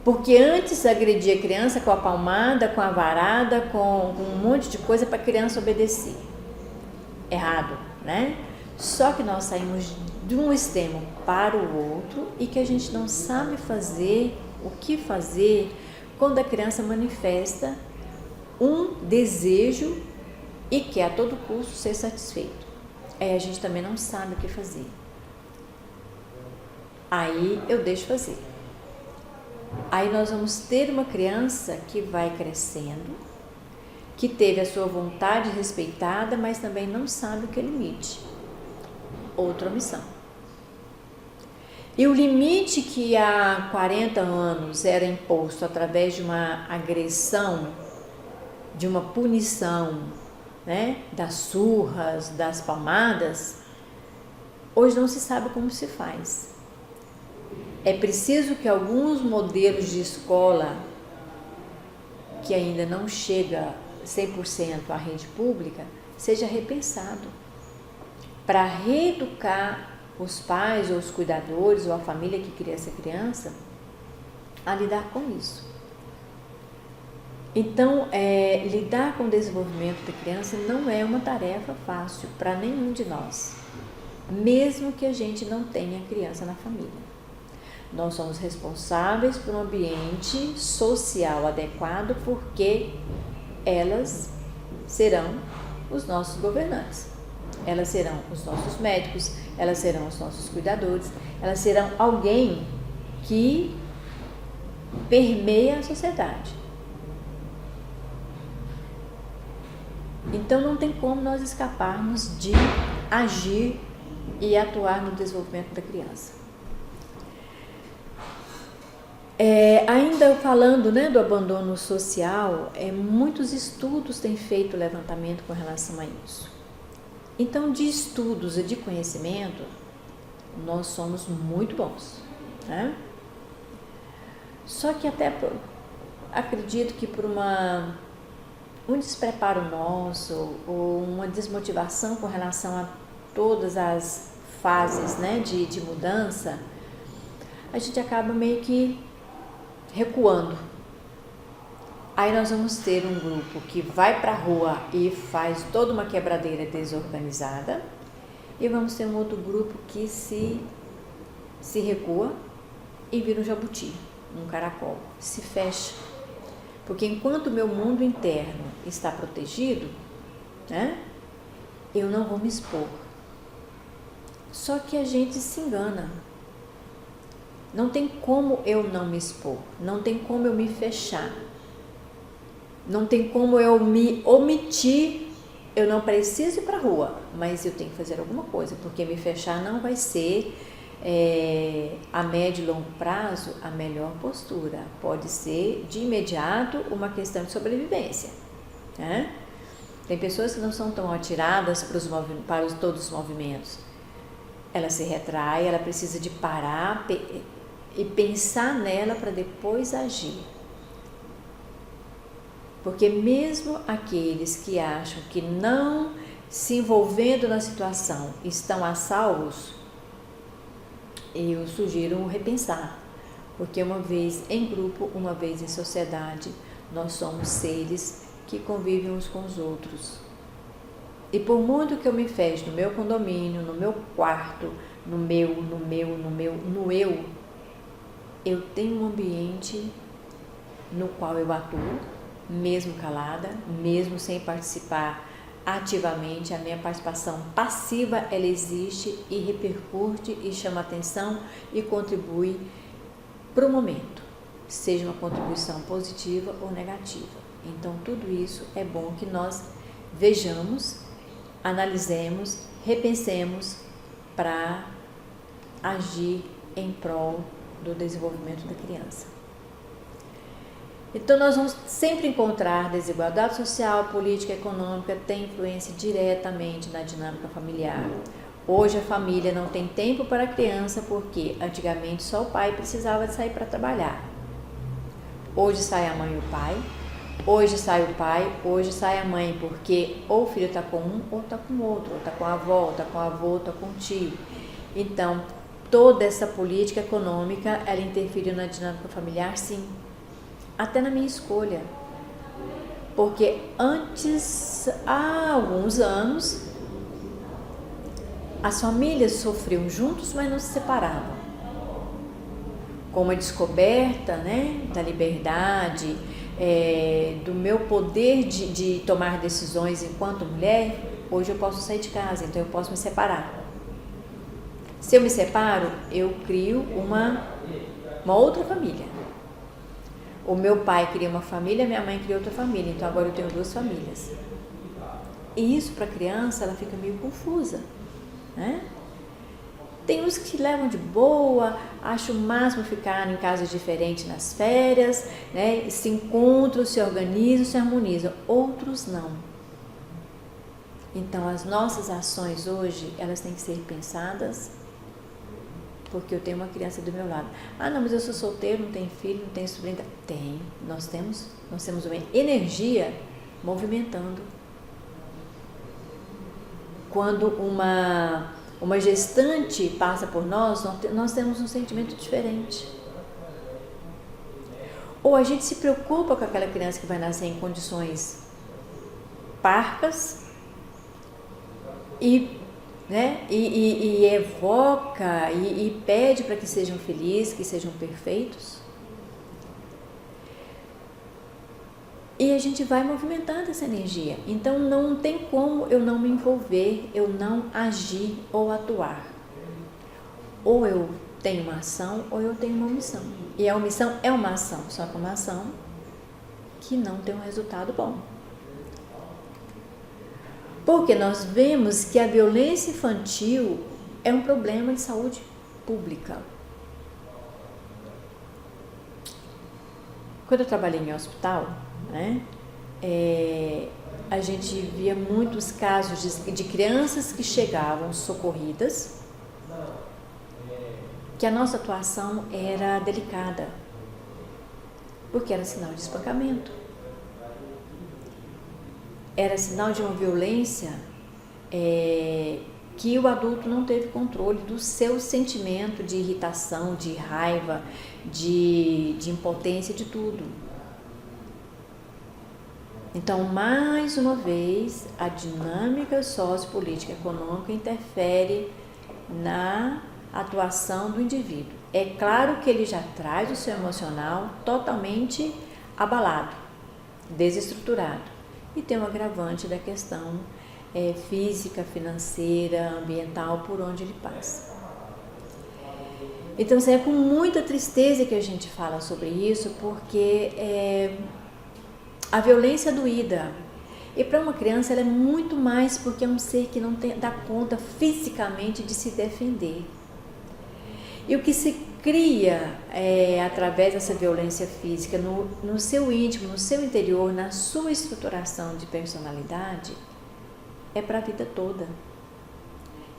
Porque antes agredia a criança com a palmada, com a varada, com um monte de coisa para a criança obedecer. Errado, né? Só que nós saímos de um extremo para o outro e que a gente não sabe fazer o que fazer quando a criança manifesta um desejo e quer a todo custo ser satisfeito. Aí a gente também não sabe o que fazer. Aí eu deixo fazer. Aí nós vamos ter uma criança que vai crescendo, que teve a sua vontade respeitada, mas também não sabe o que é limite. Outra omissão. E o limite que há 40 anos era imposto através de uma agressão, de uma punição, né, das surras, das palmadas, hoje não se sabe como se faz. É preciso que alguns modelos de escola, que ainda não chega 100% à rede pública, seja repensado para reeducar os pais ou os cuidadores ou a família que cria essa criança a lidar com isso. Então, lidar com o desenvolvimento da criança não é uma tarefa fácil para nenhum de nós, mesmo que a gente não tenha criança na família. Nós somos responsáveis por um ambiente social adequado, porque elas serão os nossos governantes. Elas serão os nossos médicos, elas serão os nossos cuidadores, elas serão alguém que permeia a sociedade. Então não tem como nós escaparmos de agir e atuar no desenvolvimento da criança. Ainda falando, né, do abandono social, muitos estudos têm feito levantamento com relação a isso. Então, de estudos e de conhecimento, nós somos muito bons, né? Só que acredito que por um despreparo nosso ou uma desmotivação com relação a todas as fases, né, de mudança, a gente acaba meio que recuando. Aí nós vamos ter um grupo que vai para a rua e faz toda uma quebradeira desorganizada, e vamos ter um outro grupo que se recua e vira um jabuti, um caracol, se fecha. Porque enquanto o meu mundo interno está protegido, né, eu não vou me expor. Só que a gente se engana. Não tem como eu não me expor, não tem como eu me fechar, não tem como eu me omitir. Eu não preciso ir para a rua, mas eu tenho que fazer alguma coisa, porque me fechar não vai ser a médio e longo prazo a melhor postura. Pode ser de imediato uma questão de sobrevivência, né? Tem pessoas que não são tão atiradas para todos os movimentos. Ela se retrai, ela precisa de parar e pensar nela para depois agir. Porque mesmo aqueles que acham que não se envolvendo na situação estão a salvos, eu sugiro repensar. Porque uma vez em grupo, uma vez em sociedade, nós somos seres que convivem uns com os outros. E por muito que eu me feche no meu condomínio, no meu quarto, no eu, eu tenho um ambiente no qual eu atuo, mesmo calada, mesmo sem participar ativamente. A minha participação passiva, ela existe e repercute e chama atenção e contribui para o momento, seja uma contribuição positiva ou negativa. Então tudo isso é bom que nós vejamos, analisemos, repensemos para agir em prol do desenvolvimento da criança. Então nós vamos sempre encontrar desigualdade social, política, econômica, tem influência diretamente na dinâmica familiar. Hoje a família não tem tempo para a criança porque antigamente só o pai precisava de sair para trabalhar. Hoje sai a mãe e o pai, hoje sai o pai, hoje sai a mãe, porque ou o filho está com um ou está com o outro, ou está com a avó, ou está com o avô, ou está com o tio. Então toda essa política econômica, ela interferiu na dinâmica familiar, sim. Até na minha escolha, porque antes, há alguns anos, as famílias sofriam juntos, mas não se separavam. Com uma descoberta, né, da liberdade, do meu poder de tomar decisões enquanto mulher, hoje eu posso sair de casa, então eu posso me separar. Se eu me separo, eu crio uma outra família. O meu pai cria uma família, minha mãe cria outra família, então agora eu tenho duas famílias. E isso para a criança, ela fica meio confusa, né? Tem uns que levam de boa, acham o máximo ficar em casas diferentes nas férias, né? Se encontram, se organizam, se harmonizam. Outros não. Então as nossas ações hoje, elas têm que ser pensadas, porque eu tenho uma criança do meu lado. Ah, não, mas eu sou solteiro, não tenho filho, não tenho sobrinho. Tem, nós temos uma energia movimentando. Quando uma gestante passa por nós temos um sentimento diferente. Ou a gente se preocupa com aquela criança que vai nascer em condições parcas e evoca e pede para que sejam felizes, que sejam perfeitos. E a gente vai movimentando essa energia. Então não tem como eu não me envolver, eu não agir ou atuar. Ou eu tenho uma ação ou eu tenho uma omissão. E a omissão é uma ação, só que uma ação que não tem um resultado bom. Porque nós vemos que a violência infantil é um problema de saúde pública. Quando eu trabalhei em hospital, né, a gente via muitos casos de crianças que chegavam socorridas, que a nossa atuação era delicada, porque era sinal de espancamento. Era sinal de uma violência que o adulto não teve controle do seu sentimento de irritação, de raiva, de impotência, de tudo. Então, mais uma vez, a dinâmica sociopolítica econômica interfere na atuação do indivíduo. É claro que ele já traz o seu emocional totalmente abalado, desestruturado. E tem um agravante da questão física, financeira, ambiental, por onde ele passa. Então, é com muita tristeza que a gente fala sobre isso, porque a violência é doída. E para uma criança ela é muito mais, porque é um ser que não dá conta fisicamente de se defender. E o que se cria, através dessa violência física, no seu íntimo, no seu interior, na sua estruturação de personalidade, é para a vida toda.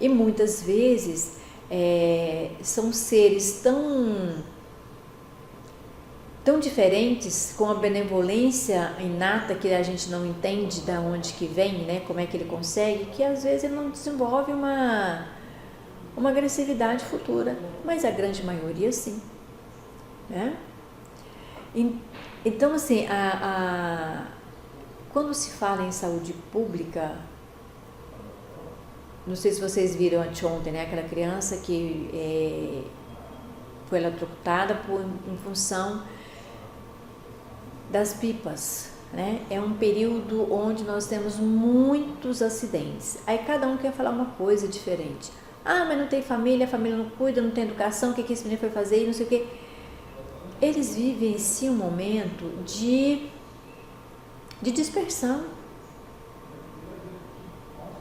E muitas vezes são seres tão diferentes, com a benevolência inata que a gente não entende de onde que vem, né? Como é que ele consegue, que às vezes ele não desenvolve uma agressividade futura, mas a grande maioria sim, né? Então, assim, quando se fala em saúde pública, não sei se vocês viram anteontem, né? Aquela criança que foi eletrocutada em função das pipas, né? É um período onde nós temos muitos acidentes. Aí cada um quer falar uma coisa diferente. Ah, mas não tem família, a família não cuida, não tem educação, o que esse menino foi fazer e não sei o quê. Eles vivem sim um momento de dispersão.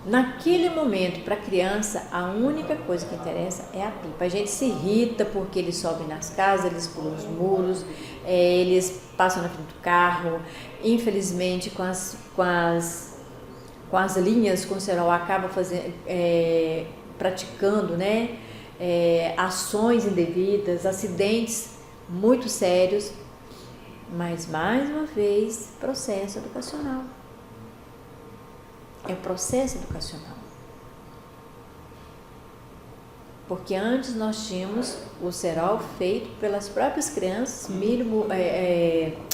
Naquele momento, para a criança, a única coisa que interessa é a pipa. A gente se irrita porque eles sobem nas casas, eles pulam os muros, eles passam na frente do carro. Infelizmente, com as linhas, com o cerol, acaba praticando, né, ações indevidas, acidentes muito sérios, mas, mais uma vez, processo educacional. É processo educacional. Porque antes nós tínhamos o cerol feito pelas próprias crianças,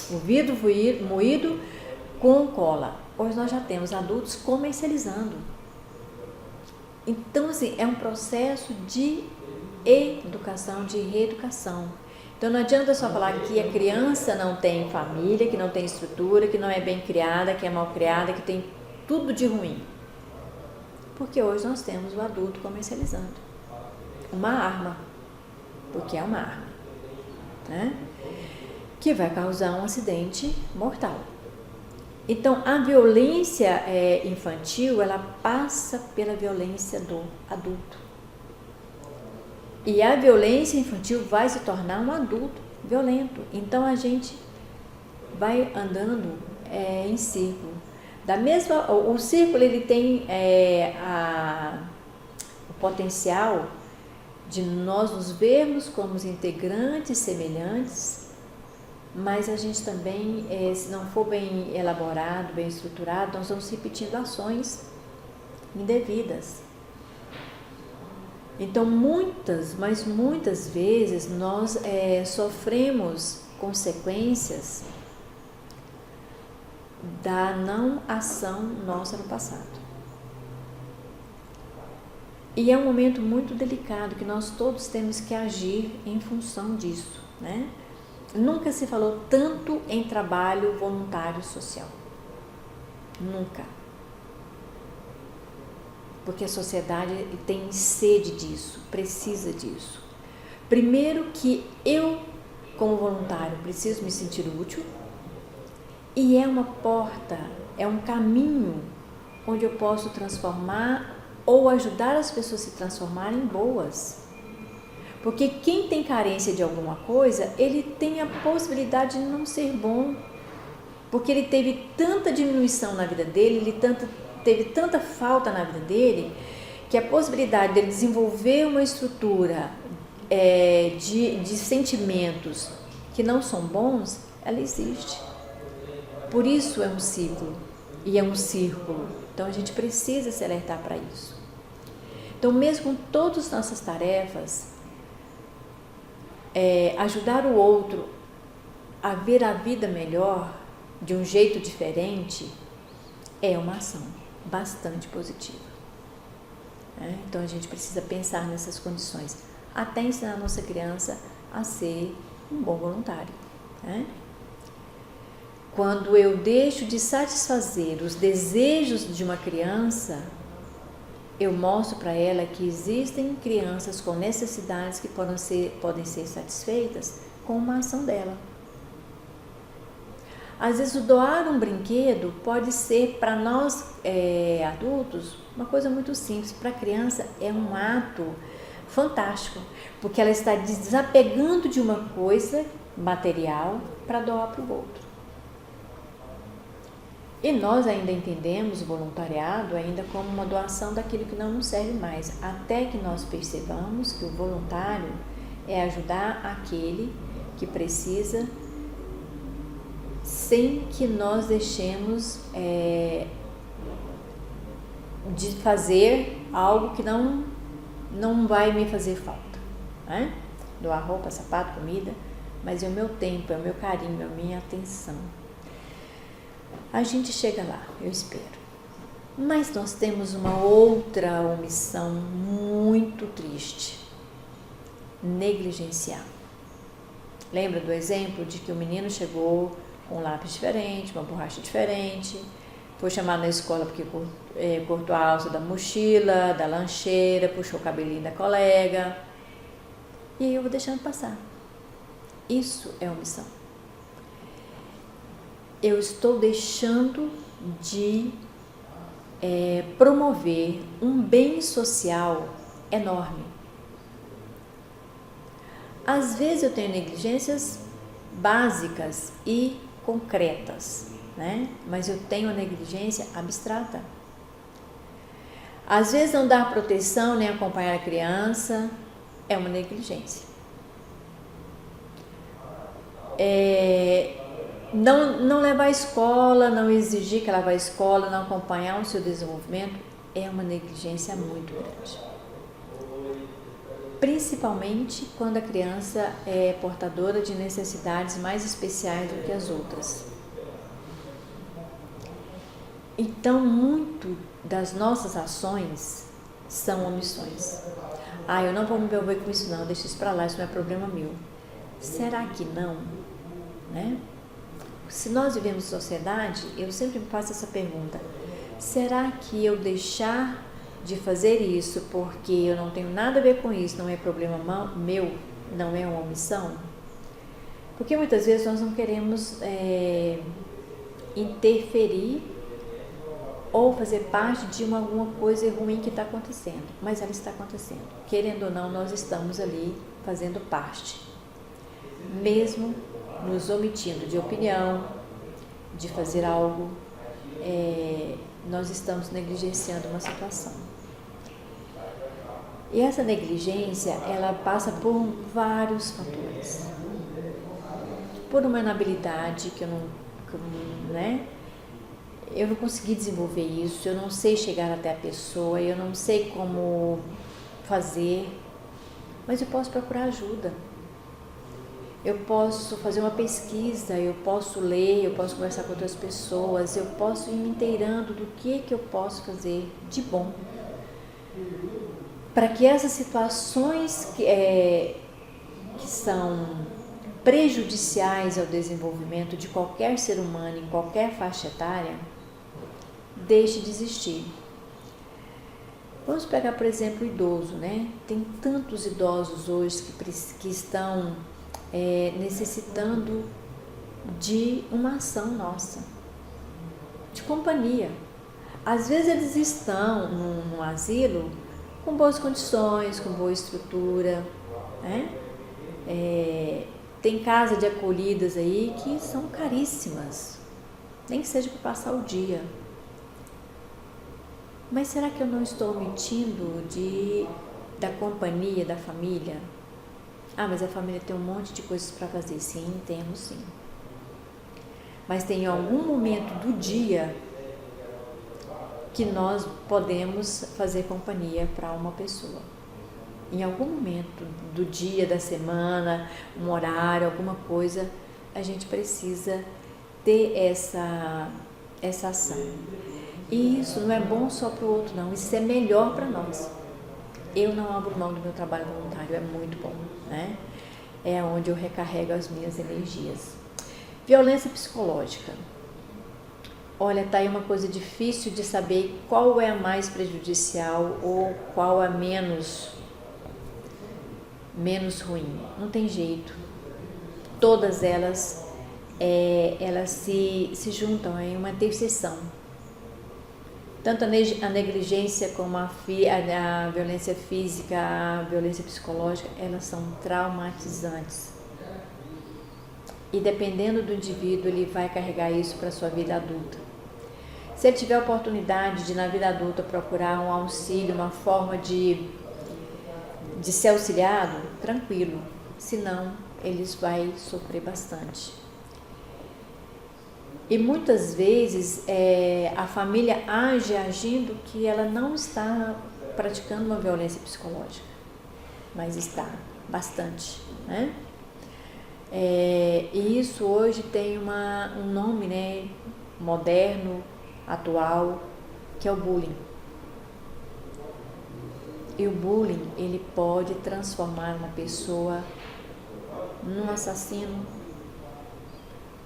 o vidro moído com cola. Hoje nós já temos adultos comercializando. Então, assim, é um processo de educação, de reeducação. Então, não adianta só falar que a criança não tem família, que não tem estrutura, que não é bem criada, que é mal criada, que tem tudo de ruim. Porque hoje nós temos o adulto comercializando uma arma, porque é uma arma, né? Que vai causar um acidente mortal. Então, a violência infantil, ela passa pela violência do adulto. E a violência infantil vai se tornar um adulto violento. Então, a gente vai andando em círculo. O círculo, ele tem o potencial de nós nos vermos como integrantes semelhantes, mas a gente também, se não for bem elaborado, bem estruturado, nós vamos repetindo ações indevidas. Então, muitas vezes nós sofremos consequências da não ação nossa no passado. E é um momento muito delicado que nós todos temos que agir em função disso, né? Nunca se falou tanto em trabalho voluntário social. Nunca. Porque a sociedade tem sede disso, precisa disso. Primeiro que eu, como voluntário, preciso me sentir útil. E é uma porta, é um caminho onde eu posso transformar ou ajudar as pessoas a se transformarem em boas. Porque quem tem carência de alguma coisa, ele tem a possibilidade de não ser bom. Porque ele teve tanta diminuição na vida dele, teve tanta falta na vida dele, que a possibilidade dele desenvolver uma estrutura de sentimentos que não são bons, ela existe. Por isso é um ciclo e é um círculo. Então a gente precisa se alertar para isso. Então, mesmo com todas as nossas tarefas, ajudar o outro a ver a vida melhor, de um jeito diferente, é uma ação bastante positiva. Então a gente precisa pensar nessas condições, até ensinar a nossa criança a ser um bom voluntário. Quando eu deixo de satisfazer os desejos de uma criança, eu mostro para ela que existem crianças com necessidades que podem ser satisfeitas com uma ação dela. Às vezes, o doar um brinquedo pode ser, para nós adultos, uma coisa muito simples. Para a criança, é um ato fantástico, porque ela está desapegando de uma coisa material para doar para o outro. E nós ainda entendemos o voluntariado ainda como uma doação daquilo que não nos serve mais, até que nós percebamos que o voluntário é ajudar aquele que precisa, sem que nós deixemos de fazer algo que não vai me fazer falta, né? Doar roupa, sapato, comida, mas é o meu tempo, é o meu carinho, é a minha atenção. A gente chega lá, eu espero. Mas nós temos uma outra omissão muito triste: negligenciar. Lembra do exemplo de que o menino chegou com um lápis diferente, uma borracha diferente, foi chamado na escola porque cortou a alça da mochila, da lancheira, puxou o cabelinho da colega, e aí eu vou deixando passar. Isso é omissão. Eu estou deixando de promover um bem social enorme. Às vezes eu tenho negligências básicas e concretas, né? Mas eu tenho a negligência abstrata. Às vezes não dar proteção nem acompanhar a criança é uma negligência. Não levar à escola, não exigir que ela vá à escola, não acompanhar o seu desenvolvimento é uma negligência muito grande. Principalmente quando a criança é portadora de necessidades mais especiais do que as outras. Então, muito das nossas ações são omissões. Eu não vou me envolver com isso não, deixa isso para lá, isso não é problema meu. Será que não? Né? Se nós vivemos em sociedade, eu sempre me faço essa pergunta: será que eu deixar de fazer isso porque eu não tenho nada a ver com isso, não é problema meu, não é uma omissão? Porque muitas vezes nós não queremos interferir ou fazer parte de alguma coisa ruim que está acontecendo, mas ela está acontecendo. Querendo ou não, nós estamos ali fazendo parte, mesmo nos omitindo de opinião, de fazer algo, nós estamos negligenciando uma situação. E essa negligência, ela passa por vários fatores. Por uma inabilidade que eu não consegui desenvolver isso, eu não sei chegar até a pessoa, eu não sei como fazer, mas eu posso procurar ajuda. Eu posso fazer uma pesquisa, eu posso ler, eu posso conversar com outras pessoas, eu posso ir me inteirando do que eu posso fazer de bom. Para que essas situações que são prejudiciais ao desenvolvimento de qualquer ser humano em qualquer faixa etária, deixe de existir. Vamos pegar, por exemplo, o idoso, né? Tem tantos idosos hoje que estão necessitando de uma ação nossa, de companhia. Às vezes eles estão num asilo com boas condições, com boa estrutura, né? Tem casa de acolhidas aí que são caríssimas, nem que seja para passar o dia. Mas será que eu não estou omitindo da companhia da família? Mas a família tem um monte de coisas para fazer. Sim, temos sim. Mas tem algum momento do dia que nós podemos fazer companhia para uma pessoa. Em algum momento do dia, da semana, um horário, alguma coisa, a gente precisa ter essa ação. E isso não é bom só para o outro, não. Isso é melhor para nós. Eu não abro mão do meu trabalho voluntário, é muito bom, né? É onde eu recarrego as minhas energias. Violência psicológica. Olha, tá aí uma coisa difícil de saber qual é a mais prejudicial ou qual é a menos ruim. Não tem jeito. Todas elas se juntam em uma interseção. Tanto a negligência como a violência física, a violência psicológica, elas são traumatizantes. E dependendo do indivíduo, ele vai carregar isso para a sua vida adulta. Se ele tiver a oportunidade de, na vida adulta, procurar um auxílio, uma forma de ser auxiliado, tranquilo. Senão, eles vão sofrer bastante. E muitas vezes a família age agindo que ela não está praticando uma violência psicológica, mas está bastante, né? E isso hoje tem um nome, né, moderno, atual, que é o bullying. E o bullying, ele pode transformar uma pessoa num assassino,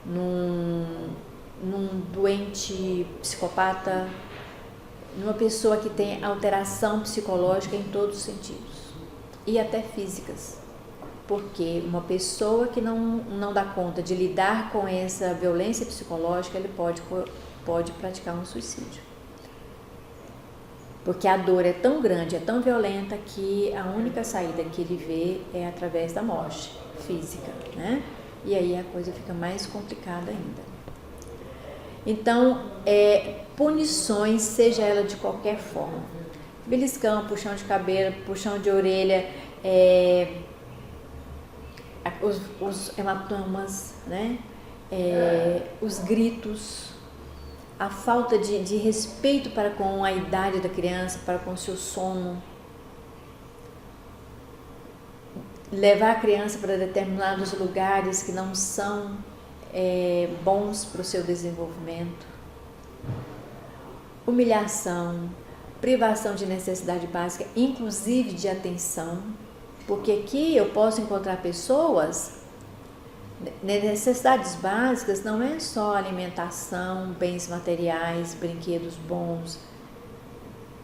num doente psicopata, numa pessoa que tem alteração psicológica em todos os sentidos e até físicas, porque uma pessoa que não dá conta de lidar com essa violência psicológica, ele pode praticar um suicídio, porque a dor é tão grande, é tão violenta, que a única saída que ele vê é através da morte física, né? E aí a coisa fica mais complicada ainda. Então, punições, seja ela de qualquer forma, beliscão, puxão de cabelo, puxão de orelha, os hematomas, né? Os gritos, a falta de respeito para com a idade da criança, para com o seu sono, levar a criança para determinados lugares que não são bons para o seu desenvolvimento, humilhação, privação de necessidade básica, inclusive de atenção, porque aqui eu posso encontrar pessoas, necessidades básicas não é só alimentação, bens materiais, brinquedos bons,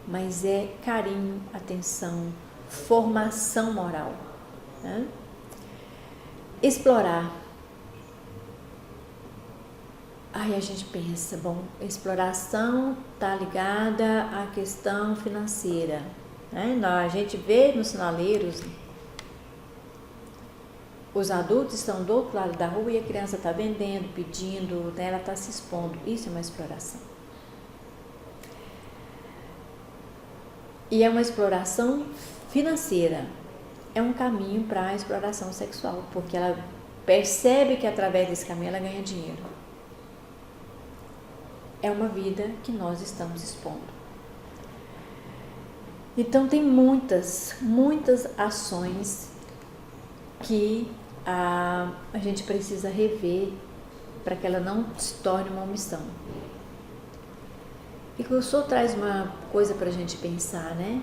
mas é carinho, atenção, formação moral, né? Explorar. Aí a gente pensa, bom, exploração está ligada à questão financeira, né? A gente vê nos sinaleiros, os adultos estão do outro lado da rua e a criança está vendendo, pedindo, né? Ela está se expondo. Isso é uma exploração. E é uma exploração financeira. É um caminho para a exploração sexual, porque ela percebe que através desse caminho ela ganha dinheiro. É uma vida que nós estamos expondo. Então tem muitas ações que a gente precisa rever para que ela não se torne uma omissão. E o senhor traz uma coisa para a gente pensar, né?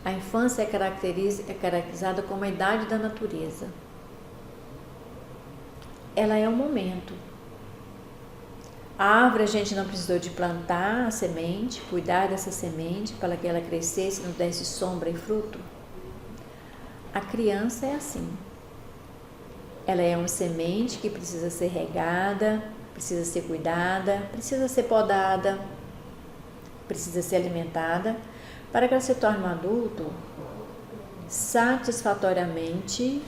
A infância é caracterizada como a idade da natureza. Ela é um momento. A árvore a gente não precisou de plantar a semente, cuidar dessa semente para que ela crescesse, nos desse sombra e fruto. A criança é assim. Ela é uma semente que precisa ser regada, precisa ser cuidada, precisa ser podada, precisa ser alimentada, para que ela se torne um adulto satisfatoriamente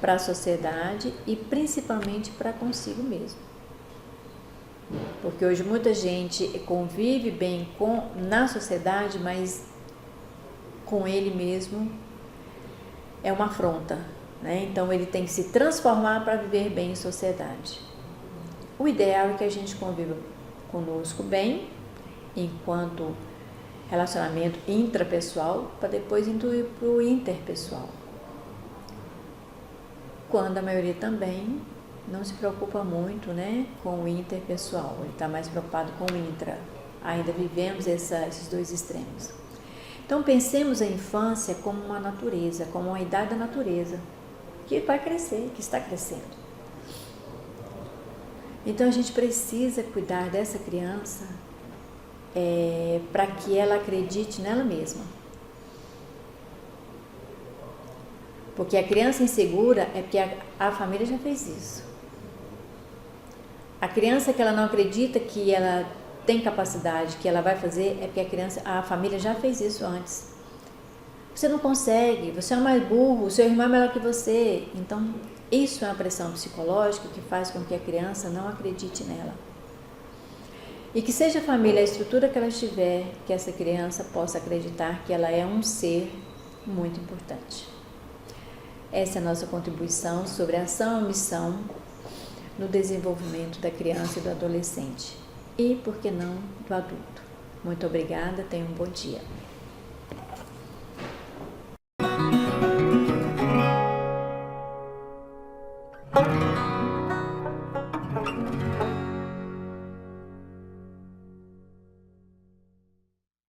para a sociedade e principalmente para consigo mesmo. Porque hoje muita gente convive bem na sociedade, mas com ele mesmo é uma afronta, né? Então ele tem que se transformar para viver bem em sociedade. O ideal é que a gente conviva conosco bem, enquanto relacionamento intrapessoal, para depois ir para o interpessoal. Quando a maioria também não se preocupa muito, né, com o interpessoal, ele está mais preocupado com o intra. Ainda vivemos esses dois extremos. Então pensemos a infância como uma natureza, como uma idade da natureza, que vai crescer, que está crescendo. Então a gente precisa cuidar dessa criança para que ela acredite nela mesma. Porque a criança insegura é porque a família já fez isso. A criança que ela não acredita que ela tem capacidade, que ela vai fazer, é porque a família já fez isso antes. Você não consegue, você é o mais burro, o seu irmão é melhor que você. Então, isso é uma pressão psicológica que faz com que a criança não acredite nela. E que seja a família, a estrutura que ela estiver, que essa criança possa acreditar que ela é um ser muito importante. Essa é a nossa contribuição sobre a ação e omissão no desenvolvimento da criança e do adolescente. E, por que não, do adulto. Muito obrigada, tenha um bom dia.